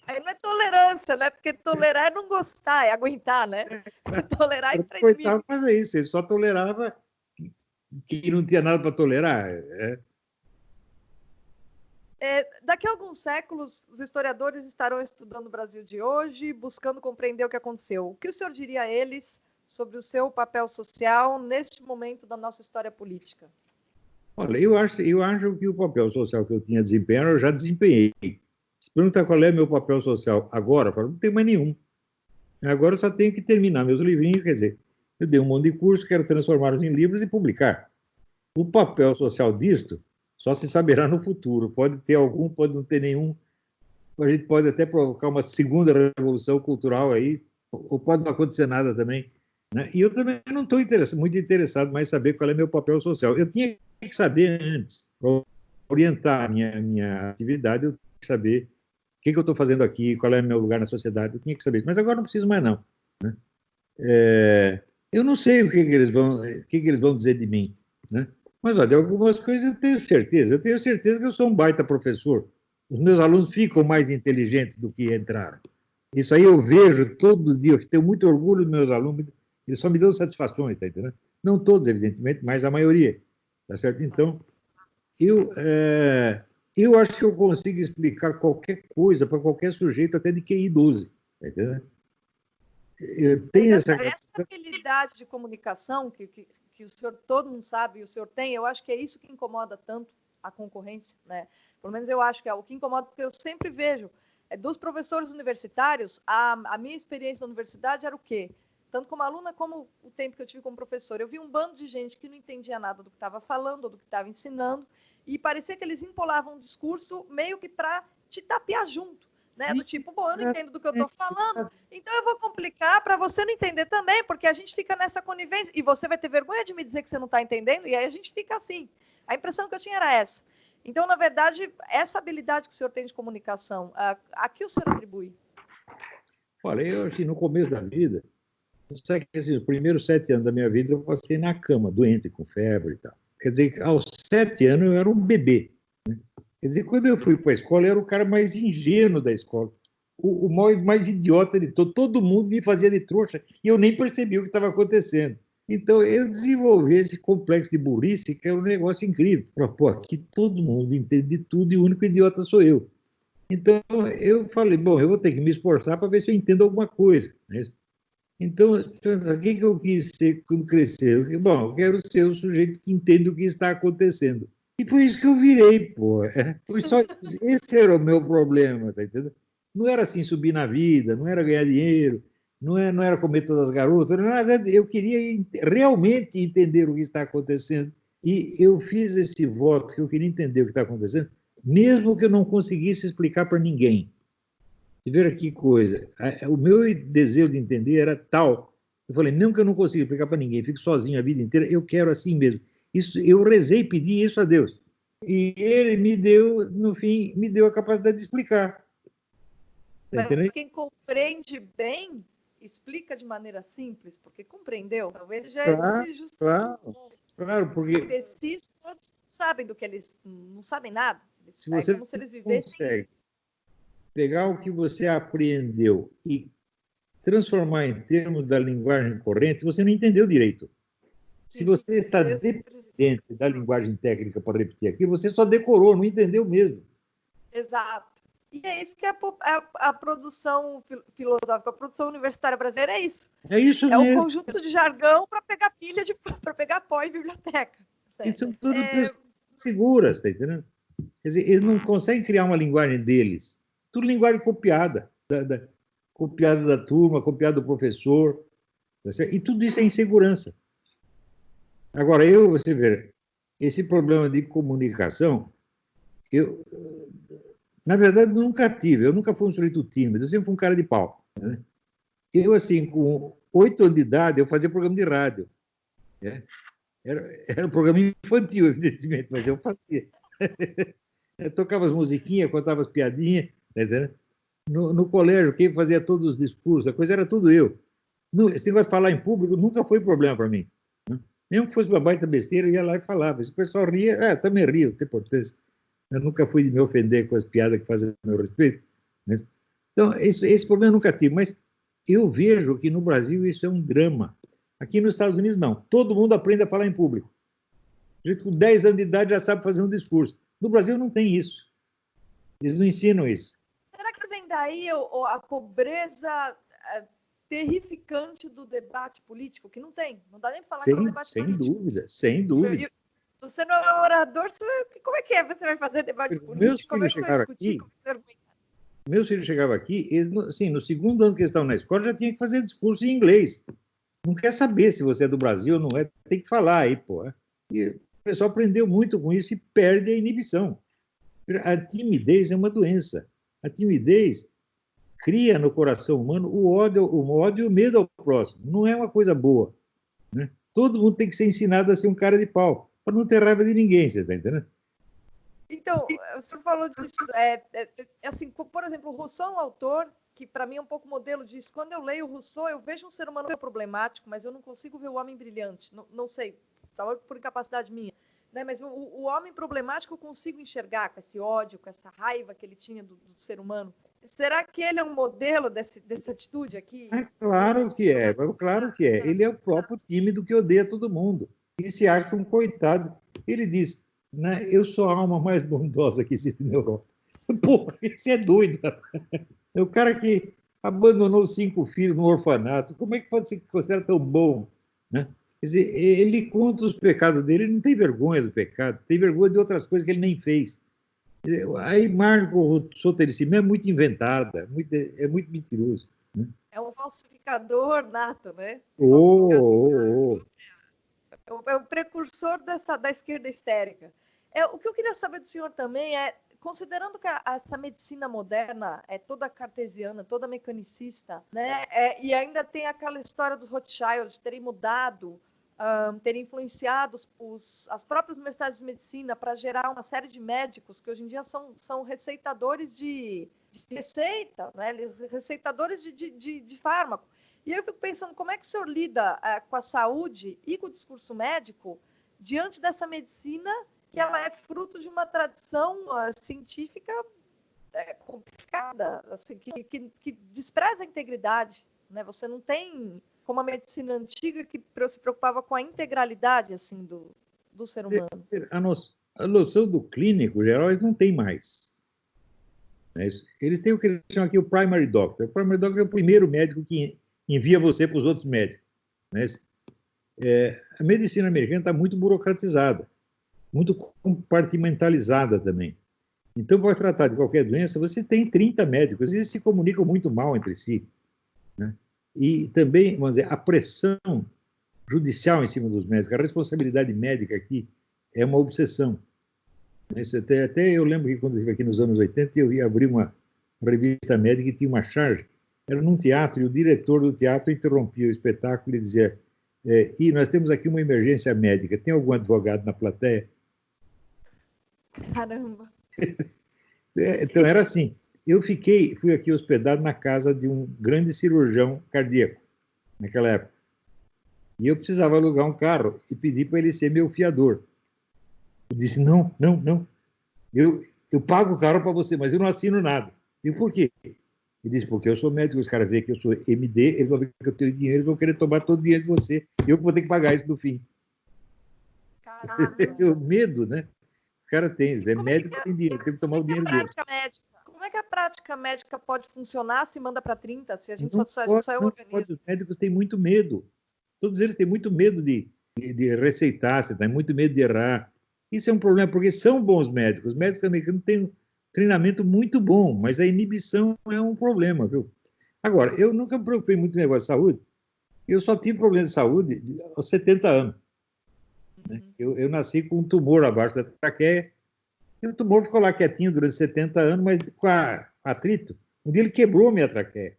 Aí não é tolerância, né? Porque tolerar é não gostar, é aguentar, né? Tolerar é para inimigo. Fazer isso, ele só tolerava que não tinha nada para tolerar. Daqui a alguns séculos, os historiadores estarão estudando o Brasil de hoje, buscando compreender o que aconteceu. O que o senhor diria a eles sobre o seu papel social neste momento da nossa história política? Olha, eu acho que o papel social que eu tinha desempenhado, eu já desempenhei. Se perguntar qual é meu papel social agora, eu falo, não tem mais nenhum. Agora eu só tenho que terminar meus livrinhos, quer dizer, eu dei um monte de curso, quero transformá-los em livros e publicar. O papel social disto só se saberá no futuro. Pode ter algum, pode não ter nenhum. A gente pode até provocar uma segunda revolução cultural aí, ou pode não acontecer nada também. Né? E eu também não estou muito interessado mais em saber qual é meu papel social. Eu tinha que saber antes, para orientar a minha atividade, eu tinha que saber o que eu estou fazendo aqui, qual é o meu lugar na sociedade, eu tinha que saber isso. Mas agora não preciso mais, não. Né? Eu não sei o que eles vão dizer de mim. Né? Mas, olha, de algumas coisas eu tenho certeza. Eu tenho certeza que eu sou um baita professor. Os meus alunos ficam mais inteligentes do que entraram. Isso aí eu vejo todo dia. Eu tenho muito orgulho dos meus alunos. Eles só me dão satisfações, tá entendendo? Não todos, evidentemente, mas a maioria. Tá certo? Então, eu acho que eu consigo explicar qualquer coisa para qualquer sujeito, até de QI 12. Tá entendendo? Eu tenho essa habilidade de comunicação que o senhor, todo mundo sabe, e o senhor tem, eu acho que é isso que incomoda tanto a concorrência, né? Pelo menos eu acho que é o que incomoda, porque eu sempre vejo, dos professores universitários, a minha experiência na universidade era o quê? Tanto como aluna, como o tempo que eu tive como professor. Eu vi um bando de gente que não entendia nada do que estava falando, ou do que estava ensinando, e parecia que eles empolavam um discurso meio que para te tapear junto. Né? Do tipo, bom, eu não entendo do que eu estou falando, então eu vou complicar para você não entender também, porque a gente fica nessa conivência, e você vai ter vergonha de me dizer que você não está entendendo, e aí a gente fica assim. A impressão que eu tinha era essa. Então, na verdade, essa habilidade que o senhor tem de comunicação, a que o senhor atribui? Olha, eu, assim, no começo da vida, sabe que assim, os primeiros 7 anos da minha vida eu passei na cama, doente, com febre e tal. Quer dizer, aos 7 anos eu era um bebê. Né? Quer dizer, quando eu fui para a escola, eu era o cara mais ingênuo da escola, o mais idiota de todo. Todo mundo me fazia de trouxa e eu nem percebi o que estava acontecendo. Então, eu desenvolvi esse complexo de burrice, que é um negócio incrível. Pô, aqui todo mundo entende de tudo e o único idiota sou eu. Então, eu falei, bom, eu vou ter que me esforçar para ver se eu entendo alguma coisa. Né? Então, o que eu quis ser quando crescer? Bom, eu quero ser o sujeito que entende o que está acontecendo. E foi isso que eu virei, pô. Foi só, esse era o meu problema, tá entendendo? Não era assim subir na vida, não era ganhar dinheiro, não era comer todas as garotas, não era nada. Eu queria realmente entender o que está acontecendo. E eu fiz esse voto que eu queria entender o que está acontecendo, mesmo que eu não conseguisse explicar para ninguém. Você vê que coisa. O meu desejo de entender era tal. Eu falei, mesmo que eu não consiga explicar para ninguém, fico sozinho a vida inteira, eu quero assim mesmo. Isso, eu rezei e pedi isso a Deus. E ele me deu, no fim, me deu a capacidade de explicar. Tá Mas entendendo? quem compreende bem, explica de maneira simples, porque compreendeu. Talvez já Claro, existe claro, os porque imbecis todos sabem do que eles não sabem nada. se É você como se eles vivessem. consegue pegar o que você aprendeu e transformar em termos da linguagem corrente, você não entendeu direito. Se você está dependente da linguagem técnica para repetir aqui, você só decorou, não entendeu mesmo. Exato. E é isso que a produção filosófica, a produção universitária brasileira é isso. É isso É o mesmo. conjunto de jargão para pegar pilha, para pegar pó em biblioteca. E são todas pessoas seguras, tá entendendo? Quer dizer, eles não conseguem criar uma linguagem deles. Tudo linguagem copiada. Copiada da turma, copiada do professor. Tá certo? E tudo isso é insegurança. Agora, você vê, esse problema de comunicação, eu, na verdade, nunca tive. Eu nunca fui um sujeito tímido, eu sempre fui um cara de pau. Né? Eu, assim, com 8 anos de idade, eu fazia programa de rádio. Né? Era um programa infantil, evidentemente, mas eu fazia. Eu tocava as musiquinhas, contava as piadinhas. Tá entendendo? No colégio, quem fazia todos os discursos, a coisa era tudo eu. Esse negócio de falar em público nunca foi problema para mim. Né? Mesmo que fosse uma baita besteira, eu ia lá e falava. Se o pessoal ria, também rio, não tem importância. Eu nunca fui de me ofender com as piadas que fazem a meu respeito. Né? Então, esse problema eu nunca tive, mas eu vejo que no Brasil isso é um drama. Aqui nos Estados Unidos, não. Todo mundo aprende a falar em público. A gente com 10 anos de idade já sabe fazer um discurso. No Brasil não tem isso. Eles não ensinam isso. Será que vem daí a pobreza terrificante do debate político? Que não tem. Não dá nem para falar que é um debate Sem político. dúvida, sem dúvida. Se você não é orador, como é que você vai fazer debate político? Como é que você vai discutir? Meus filhos chegavam aqui, eles, assim, no segundo ano que eles estavam na escola, já tinha que fazer discurso em inglês. Não quer saber se você é do Brasil ou não é, tem que falar aí, pô. E o pessoal aprendeu muito com isso e perde a inibição. A timidez é uma doença. A timidez cria no coração humano o ódio e o medo ao próximo. Não é uma coisa boa. Né? Todo mundo tem que ser ensinado a ser um cara de pau, para não ter raiva de ninguém, você está entendendo? Então, o senhor falou disso. Assim, por exemplo, o Rousseau é um autor que, para mim, é um pouco modelo disso. Quando eu leio o Rousseau, eu vejo um ser humano problemático, mas eu não consigo ver o homem brilhante. Não sei, talvez por incapacidade minha. Né? Mas o homem problemático eu consigo enxergar com esse ódio, com essa raiva que ele tinha do ser humano. Será que ele é um modelo dessa atitude aqui? Claro que é, claro que é. Ele é o próprio tímido que odeia todo mundo. Ele se acha um coitado. Ele diz, né, eu sou a alma mais bondosa que existe na Europa. Porra, você é doido. É o cara que abandonou 5 filhos no orfanato. Como é que pode se considerar tão bom? Né? Quer dizer, ele conta os pecados dele, ele não tem vergonha do pecado, tem vergonha de outras coisas que ele nem fez. A imagem que o Rousseau tem de si mesmo é muito inventada, é muito mentiroso. Né? É um falsificador nato, né? É o precursor da esquerda histérica. O que eu queria saber do senhor também é, considerando que essa medicina moderna é toda cartesiana, toda mecanicista, né? E ainda tem aquela história dos Rothschild terem mudado, terem influenciado as próprias universidades de medicina para gerar uma série de médicos que hoje em dia são receitadores de receita, né? Receitadores de fármaco. E eu fico pensando, como é que o senhor lida com a saúde e com o discurso médico diante dessa medicina que ela é fruto fruto de uma tradição científica complicada, assim, que despreza a integridade, né? Você não tem, como a medicina antiga, que se preocupava com a integralidade assim, do ser humano. A noção do clínico geral eles não têm mais. Né? Eles têm o que eles chamam aqui o primary doctor. O primary doctor é o primeiro médico que envia você para os outros médicos. Né? A medicina americana está muito burocratizada, muito compartimentalizada também. Então, para tratar de qualquer doença, você tem 30 médicos, e eles se comunicam muito mal entre si. Né? E também, vamos dizer, a pressão judicial em cima dos médicos, a responsabilidade médica aqui é uma obsessão. Até eu lembro que quando eu estive aqui nos anos 80, eu ia abrir uma revista médica e tinha uma charge, era num teatro, e o diretor do teatro interrompia o espetáculo e dizia: e nós temos aqui uma emergência médica, tem algum advogado na plateia? Caramba! Então, era assim. Fui aqui hospedado na casa de um grande cirurgião cardíaco, naquela época. E eu precisava alugar um carro e pedi para ele ser meu fiador. Eu disse: não, não, não. Eu pago o carro para você, mas eu não assino nada. E por quê? Ele disse: porque eu sou médico, os caras veem que eu sou MD, eles vão ver que eu tenho dinheiro, eles vão querer tomar todo o dinheiro de você. E eu vou ter que pagar isso no fim. O medo, né? O cara tem, é médico, tem dinheiro, tem que tomar o dinheiro dele. Como é que a prática médica pode funcionar se manda para 30, se a gente não só é um organismo? Os médicos têm muito medo. Todos eles têm muito medo de receitar, você tem muito medo de errar. Isso é um problema, porque são bons médicos. Os médicos americanos têm um treinamento muito bom, mas a inibição é um problema, viu? Agora, eu nunca me preocupei muito com o negócio de saúde. Eu só tive problema de saúde aos 70 anos. Né? Eu nasci com um tumor abaixo da traqueia, e o tumor ficou lá quietinho durante 70 anos, mas com atrito. Um dia ele quebrou minha traqueia.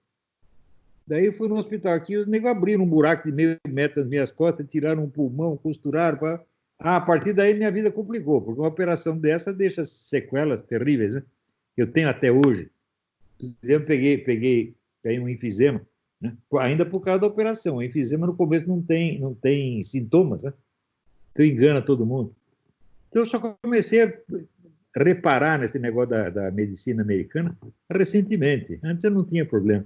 Daí eu fui no hospital aqui, os negros abriram um buraco de meio metro nas minhas costas, tiraram um pulmão, costuraram. A partir daí minha vida complicou, porque uma operação dessa deixa sequelas terríveis, né? Eu tenho até hoje. Eu peguei um enfisema, né? Ainda por causa da operação. O enfisema no começo não tem sintomas, né? Então engana todo mundo. Então eu só comecei a reparar nesse negócio da medicina americana recentemente. Antes eu não tinha problema,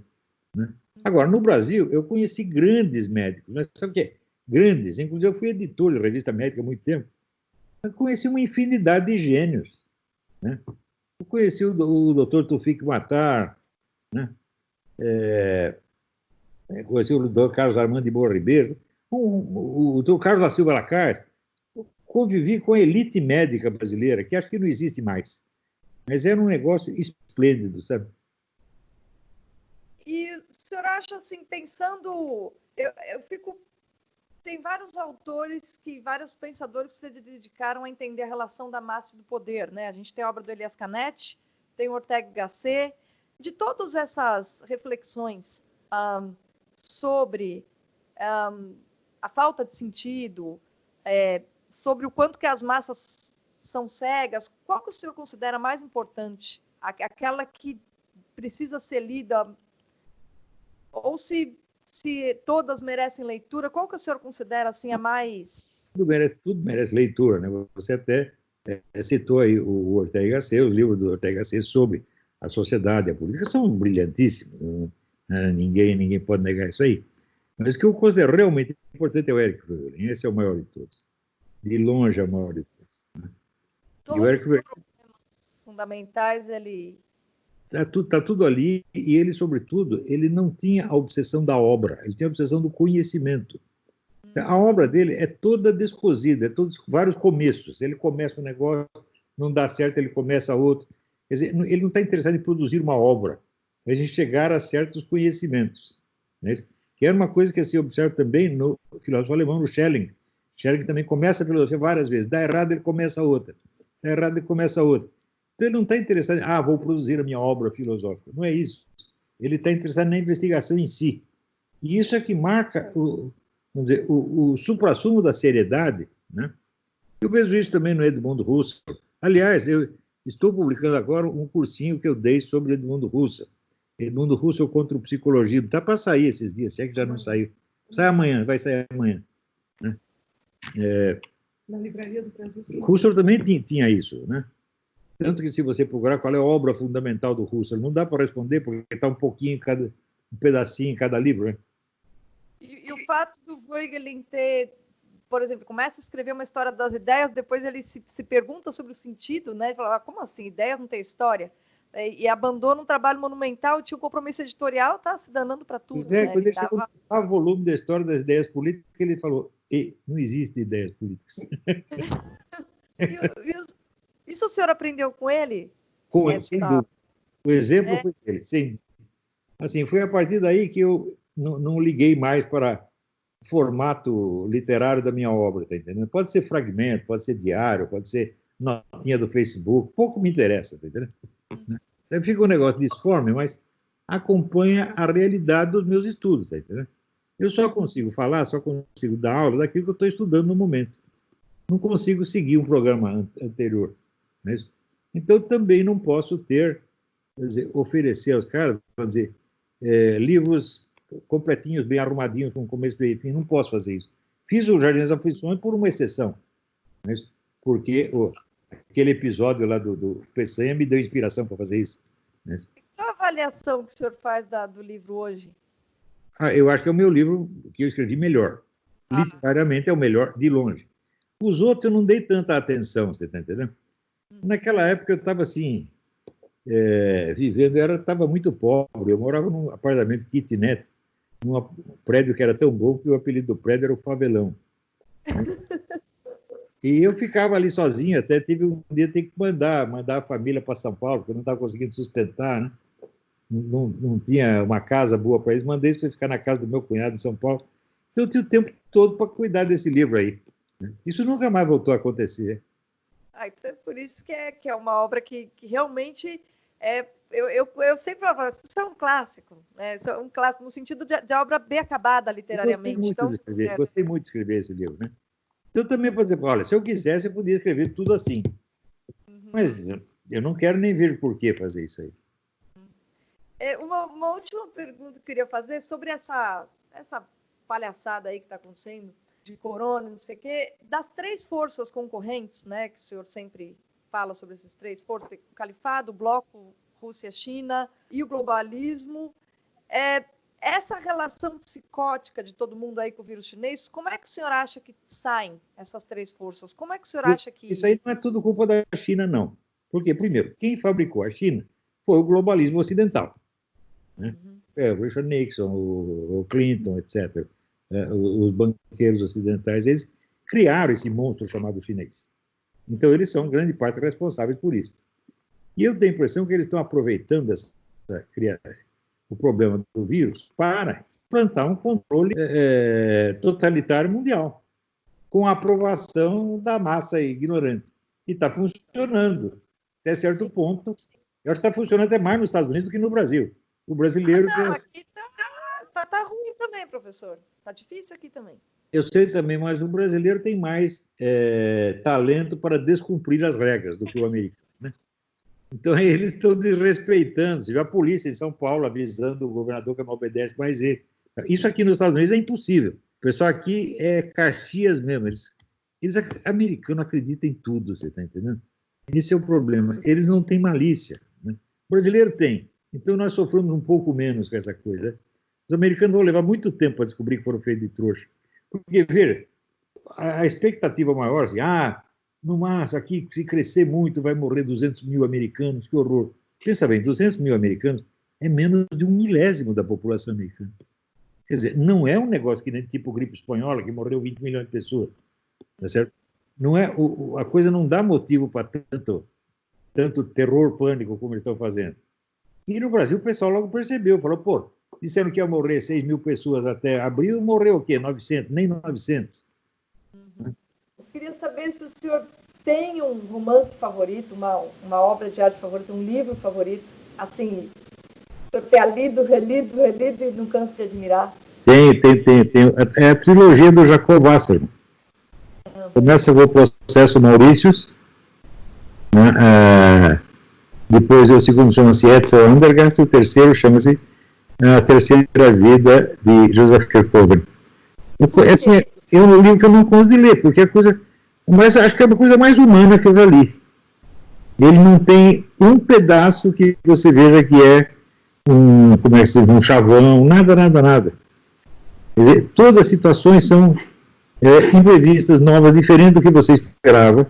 né? Agora, no Brasil, eu conheci grandes médicos, mas sabe o que é? Grandes, inclusive eu fui editor de revista médica há muito tempo. Eu conheci uma infinidade de gênios, né? Eu conheci o Dr. Tufik Matar, né? Conheci o Dr. Carlos Armando de Boa Ribeiro, o Dr. Carlos da Silva Lacares. Convivi com a elite médica brasileira, que acho que não existe mais. Mas era um negócio esplêndido, sabe? E o senhor acha, assim, pensando... Eu fico... Tem vários autores, vários pensadores que se dedicaram a entender a relação da massa e do poder, né? A gente tem a obra do Elias Canetti, tem o Ortega Gasset. De todas essas reflexões sobre a falta de sentido, sobre o quanto que as massas são cegas, qual que o senhor considera mais importante? Aquela que precisa ser lida, ou se todas merecem leitura, qual que o senhor considera assim a mais... Tudo merece leitura, né? Você até citou aí o Ortega Gasset, os livros do Ortega Gasset sobre a sociedade e a política são brilhantíssimos, né? Ninguém pode negar isso aí. Mas o que eu considero realmente importante é o Éric Voegelin, esse é o maior de todos. De longe é o maior de todos. Né? Todos os problemas fundamentais, ele... Está tudo ali, e ele, sobretudo, ele não tinha a obsessão da obra, ele tinha a obsessão do conhecimento. A obra dele é toda descosida, é todos vários começos. Ele começa um negócio, não dá certo, ele começa outro. Quer dizer, ele não está interessado em produzir uma obra, mas em chegar a certos conhecimentos. Né? Que era uma coisa que se observa também no filósofo alemão, no Schelling. Schelling também começa a filosofia várias vezes. Dá errado, ele começa outra. Dá errado, ele começa outra. Então, ele não está interessado em, vou produzir a minha obra filosófica. Não é isso. Ele está interessado na investigação em si. E isso é que marca vamos dizer, o suprassumo da seriedade, né? Eu vejo isso também no Edmundo Husserl. Aliás, eu estou publicando agora um cursinho que eu dei sobre Edmundo Husserl. Edmundo Husserl contra o psicologia. Está para sair esses dias, se é que já não saiu. Sai amanhã, vai sair amanhã. Né? Na Livraria do Brasil. Husserl também tinha isso, né? Tanto que se você procurar qual é a obra fundamental do Husserl, não dá para responder, porque está um pouquinho, um pedacinho em cada livro, né? E o fato do Voegelin ter, por exemplo, começa a escrever uma história das ideias, depois ele se pergunta sobre o sentido, né? Ele fala, como assim, ideias não tem história? E abandona um trabalho monumental, tinha um compromisso editorial, tá se danando para tudo. Né? Né? Quando ele chegou no volume da história das ideias políticas, ele falou, não existe ideias políticas. Isso o senhor aprendeu com ele? Sem dúvida. O exemplo foi ele. Assim, foi a partir daí que eu não liguei mais para o formato literário da minha obra, tá entendendo? Pode ser fragmento, pode ser diário, pode ser notinha do Facebook, pouco me interessa, tá entendendo? Fica um negócio disforme, mas acompanha a realidade dos meus estudos, tá entendendo? Eu só consigo falar, só consigo dar aula daquilo que eu estou estudando no momento. Não consigo seguir um programa anterior. Né? Então, também não posso ter, quer dizer, oferecer aos caras, quer dizer, livros completinhos, bem arrumadinhos, com começo, meio e fim. Não posso fazer isso. Fiz o Jardim das Aflições por uma exceção, né? Porque aquele episódio lá do PCM me deu inspiração para fazer isso. Né? Qual a avaliação que o senhor faz do livro hoje? Eu acho que é o meu livro que eu escrevi melhor. Literariamente é o melhor, de longe. Os outros eu não dei tanta atenção, você está entendendo? Naquela época eu estava assim, vivendo, estava muito pobre, eu morava num apartamento kitnet, num prédio que era tão bom que o apelido do prédio era o Favelão. E eu ficava ali sozinho, até tive um dia ter que mandar a família para São Paulo, porque eu não estava conseguindo sustentar, né? Não tinha uma casa boa para eles, mandei isso para ficar na casa do meu cunhado em São Paulo. Então eu tinha o tempo todo para cuidar desse livro aí. Isso nunca mais voltou a acontecer. Então é por isso que é uma obra que realmente eu sempre falo, isso é um clássico, né? Isso é um clássico no sentido de obra bem acabada literariamente. Gostei muito de escrever esse livro, né? Então também, por exemplo, olha, se eu quisesse, eu podia escrever tudo assim. Mas eu não quero nem ver por que fazer isso aí. Uma última pergunta que eu queria fazer sobre essa palhaçada aí que está acontecendo, de corona, não sei o quê, das três forças concorrentes, né, que o senhor sempre fala sobre essas três forças, o califado, o bloco Rússia-China e o globalismo, essa relação psicótica de todo mundo aí com o vírus chinês, como é que o senhor acha que saem essas três forças? Como é que o senhor acha que... Isso aí não é tudo culpa da China, não. Porque, primeiro, quem fabricou a China foi o globalismo ocidental. Né? O Richard Nixon, o Clinton, etc., os banqueiros ocidentais, eles criaram esse monstro chamado chinês. Então, eles são grande parte responsáveis por isso. E eu tenho a impressão que eles estão aproveitando o problema do vírus para implantar um controle totalitário mundial, com a aprovação da massa ignorante. E está funcionando, até certo ponto. Eu acho que está funcionando até mais nos Estados Unidos do que no Brasil. O brasileiro... aqui tá ruim também, professor. Está difícil aqui também. Eu sei também, mas o brasileiro tem mais talento para descumprir as regras do que o americano. Né? Então, eles estão desrespeitando. Você vê a polícia em São Paulo avisando o governador que não obedece mais ele. Isso aqui nos Estados Unidos é impossível. O pessoal aqui é Caxias mesmo. Eles americanos acreditam em tudo, você está entendendo? Esse é o problema. Eles não têm malícia. Né? O brasileiro tem. Então, nós sofremos um pouco menos com essa coisa. Os americanos vão levar muito tempo para descobrir que foram feitos de trouxa. Porque, veja, a expectativa maior, assim, no máximo, aqui, se crescer muito, vai morrer 200 mil americanos, que horror. Pensa bem, 200 mil americanos é menos de 1/1000 da população americana. Quer dizer, não é um negócio que nem tipo gripe espanhola, que morreu 20 milhões de pessoas. Tá certo? Não é, a coisa não dá motivo para tanto terror, pânico, como eles estão fazendo. E no Brasil o pessoal logo percebeu, falou, disseram que ia morrer 6 mil pessoas até abril, morreu o quê? 900, nem 900. Eu queria saber se o senhor tem um romance favorito, uma obra de arte favorita, um livro favorito, assim, o senhor tenha lido, relido e não cansa de admirar. Tem. É a trilogia do Jacob Wasserman. Começa o Processo Maurícios, né? Depois o segundo chama-se Edsel Andergast, e o terceiro chama-se A Terceira Vida de Joseph Kierkegaard. Assim, é um livro que eu não gosto de ler, porque a coisa Mas acho que é uma coisa mais humana que eu já li. Ele não tem um pedaço que você veja que é como é que se diz, um chavão, nada, nada, nada. Quer dizer, todas as situações são imprevistas, novas, diferentes do que você esperava.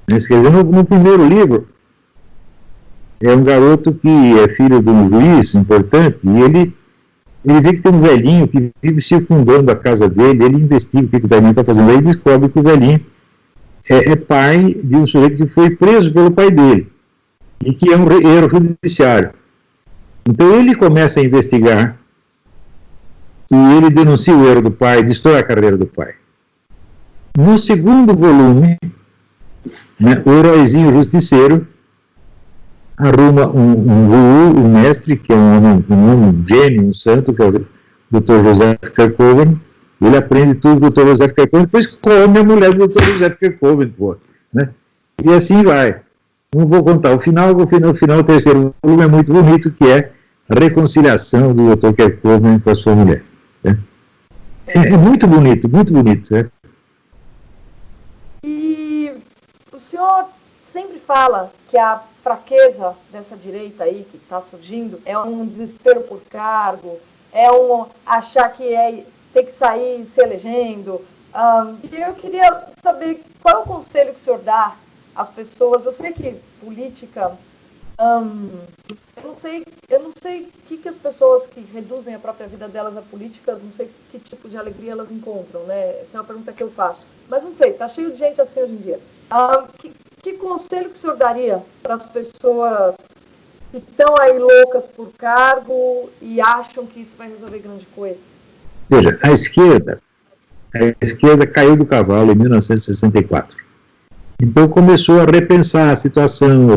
Quer dizer, no primeiro livro, é um garoto que é filho de um juiz importante, e ele vê que tem um velhinho que vive circundando a casa dele, ele investiga o que o velhinho está fazendo, aí ele descobre que o velhinho é pai de um sujeito que foi preso pelo pai dele, e que é um erro judiciário. Então ele começa a investigar, e ele denuncia o erro do pai, destrói a carreira do pai. No segundo volume, né, o heróizinho justiceiro arruma um mestre, que é um gênio, um santo, que é o Dr. Joseph Kerkoven. Ele aprende tudo do Dr. Joseph Kerkoven, depois come a mulher do Dr. Joseph Kerkoven, pô, né? E assim vai. Não vou contar. O final do terceiro volume é muito bonito, que é a reconciliação do Dr. Kerkoven com a sua mulher. Né? É muito bonito, muito bonito. Né? E o senhor sempre fala que a fraqueza dessa direita aí que está surgindo é um desespero por cargo, é um achar que tem que sair se elegendo. E eu queria saber qual é o conselho que o senhor dá às pessoas. Eu sei que política, eu não sei o que as pessoas que reduzem a própria vida delas à política, não sei que tipo de alegria elas encontram, né? Essa é uma pergunta que eu faço. Mas não sei, tá cheio de gente assim hoje em dia. Que conselho que o senhor daria para as pessoas que estão aí loucas por cargo e acham que isso vai resolver grande coisa? Veja, a esquerda caiu do cavalo em 1964. Então começou a repensar a situação,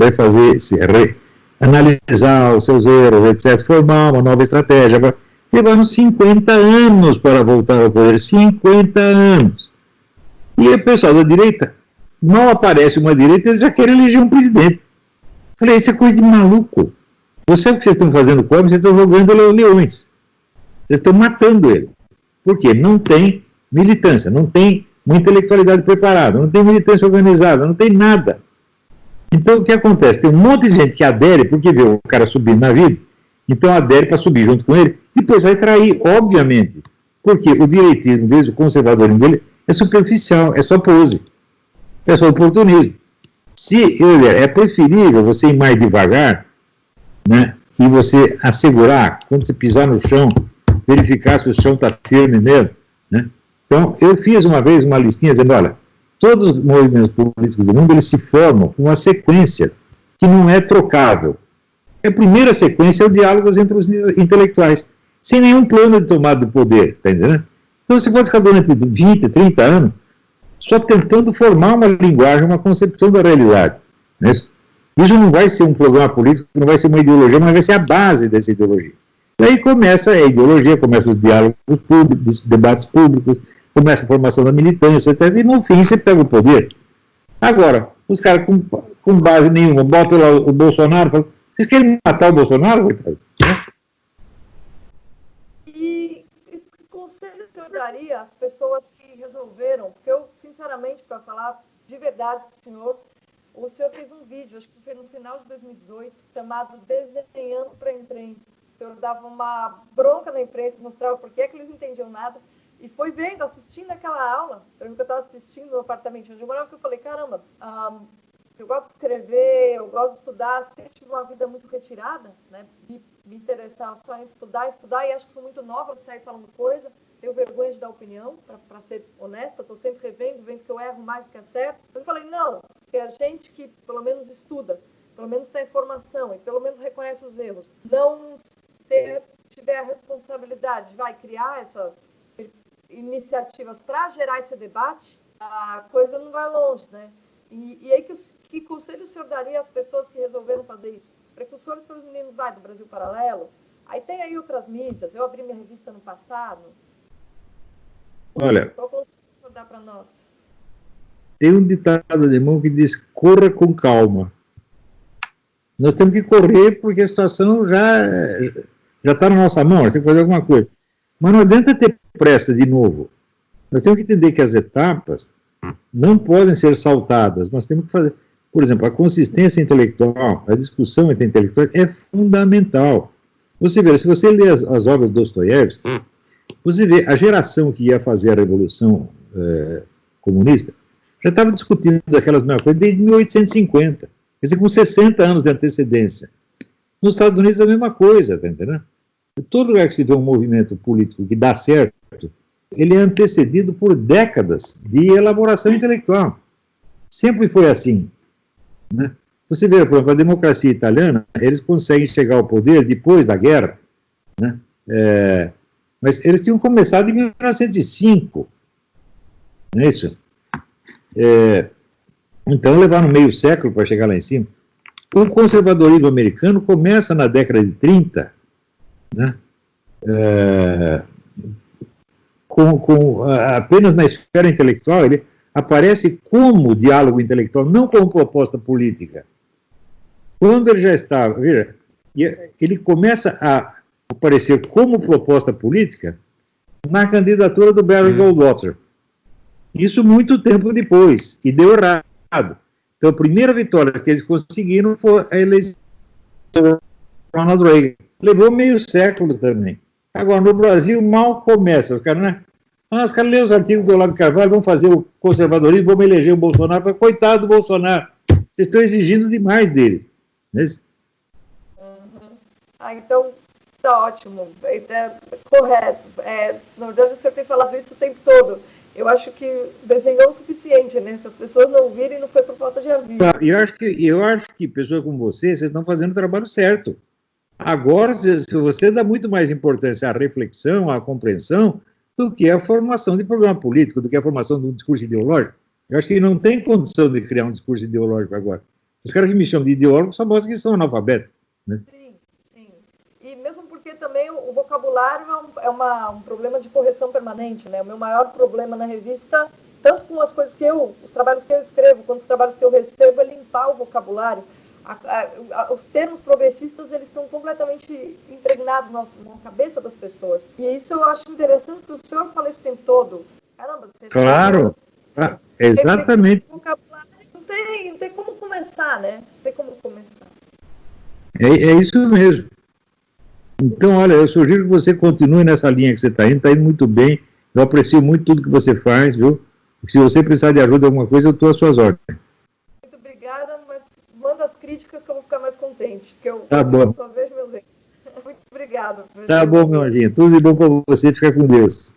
analisar os seus erros, etc., formar uma nova estratégia. Levaram 50 anos para voltar ao poder, 50 anos. E o pessoal da direita, mal aparece uma direita, eles já querem eleger um presidente. Falei, isso é coisa de maluco. Você sabe o que vocês estão fazendo com ele? Vocês estão jogando leões. Vocês estão matando ele. Por quê? Não tem militância, não tem uma intelectualidade preparada, não tem militância organizada, não tem nada. Então, o que acontece? Tem um monte de gente que adere, porque vê o cara subindo na vida, então adere para subir junto com ele, depois vai trair, obviamente. Porque o direitismo deles, o conservadorismo dele, é superficial, é só pose, é só oportunismo. É preferível você ir mais devagar, né, e você assegurar, quando você pisar no chão, verificar se o chão está firme mesmo, né? Então, eu fiz uma vez uma listinha dizendo, olha, todos os movimentos políticos do mundo, eles se formam com uma sequência que não é trocável. A primeira sequência é o diálogo entre os intelectuais, sem nenhum plano de tomada do poder, está entendendo? Então, você pode ficar durante 20, 30 anos só tentando formar uma linguagem, uma concepção da realidade. Né? Isso não vai ser um programa político, não vai ser uma ideologia, mas vai ser a base dessa ideologia. E aí começa a ideologia, começa os diálogos públicos, os debates públicos, começa a formação da militância, etc. E no fim você pega o poder. Agora, os caras com base nenhuma botam lá o Bolsonaro e falam, vocês querem matar o Bolsonaro? E que conselho eu daria às pessoas que resolveram? Porque eu, sinceramente, para falar de verdade para o senhor fez um vídeo, acho que foi no final de 2018, chamado Desenhando para a Imprensa. O senhor dava uma bronca na imprensa, mostrava por que eles não entendiam nada. E foi vendo, assistindo aquela aula, eu estava assistindo no apartamento onde eu morava, que eu falei, caramba, eu gosto de escrever, eu gosto de estudar, sempre tive uma vida muito retirada, né? Me interessar só em estudar, e acho que sou muito nova para sair falando coisa, tenho vergonha de dar opinião, para ser honesta, estou sempre revendo, vendo que eu erro mais do que acerto. Mas eu falei, não, se a gente que pelo menos estuda, pelo menos tem informação e pelo menos reconhece os erros, não tiver a responsabilidade, vai criar essas iniciativas para gerar esse debate, a coisa não vai longe, né? E aí, que conselho o senhor daria às pessoas que resolveram fazer isso? Os precursores foram os meninos do Brasil Paralelo, aí tem aí outras mídias, eu abri minha revista no passado. Olha, qual conselho o senhor dá para nós? Tem um ditado alemão que diz, corra com calma. Nós temos que correr porque a situação já está na nossa mão, nós temos que fazer alguma coisa. Mas não adianta ter pressa de novo. Nós temos que entender que as etapas não podem ser saltadas. Nós temos que fazer, por exemplo, a consistência intelectual, a discussão entre intelectuais é fundamental. Você vê, se você lê as obras de Dostoiévski, você vê a geração que ia fazer a Revolução Comunista já estava discutindo aquelas mesmas coisas desde 1850, quer dizer, com 60 anos de antecedência. Nos Estados Unidos é a mesma coisa, tá entendendo? Em todo lugar que se vê um movimento político que dá certo, ele é antecedido por décadas de elaboração intelectual. Sempre foi assim, né? Você vê, por exemplo, a democracia italiana, eles conseguem chegar ao poder depois da guerra, né? Mas eles tinham começado em 1905, não é isso? Então levaram meio século para chegar lá em cima. O conservadorismo americano começa na década de 30, né? Apenas na esfera intelectual, ele aparece como diálogo intelectual, não como proposta política. Quando ele já estava, veja, ele começa a aparecer como proposta política na candidatura do Barry Goldwater. Isso muito tempo depois, e deu errado. Então, a primeira vitória que eles conseguiram foi a eleição do Ronald Reagan. Levou meio século também. Agora, no Brasil, mal começa. Os caras, né? Os caras lêem os artigos do Olavo de Carvalho, vão fazer o conservadorismo, vão eleger o Bolsonaro. Fala, coitado do Bolsonaro, vocês estão exigindo demais dele. Não é isso? Então, está ótimo. Correto. Na verdade, o senhor tem falado isso o tempo todo. Eu acho que desenhou o suficiente, né? Se as pessoas não ouvirem, não foi por falta de aviso. Eu acho que pessoas como vocês estão fazendo o trabalho certo. Agora, se você dá muito mais importância à reflexão, à compreensão, do que à formação de programa político, do que à formação de um discurso ideológico. Eu acho que não tem condição de criar um discurso ideológico agora. Os caras que me chamam de ideólogo só mostram que são analfabetos, né? Sim. E mesmo porque também o vocabulário é um problema de correção permanente, né? O meu maior problema na revista, tanto com as coisas os trabalhos que eu escrevo, quanto os trabalhos que eu recebo, é limpar o vocabulário. Os termos progressistas, eles estão completamente impregnados na cabeça das pessoas. E isso eu acho interessante, que o senhor fala isso o tempo todo. Caramba, você... Claro, exatamente. Vocabulário não tem como começar, né? Não tem como começar. É isso mesmo. Então, olha, eu sugiro que você continue nessa linha que você está indo muito bem. Eu aprecio muito tudo que você faz, viu? Se você precisar de ajuda em alguma coisa, eu estou às suas ordens. Muito obrigada, mas manda as críticas que eu vou ficar mais contente, porque eu bom. Só vejo meus erros. Muito obrigada. Tá bom, meu anjinho. Tudo de bom para você. Fica com Deus.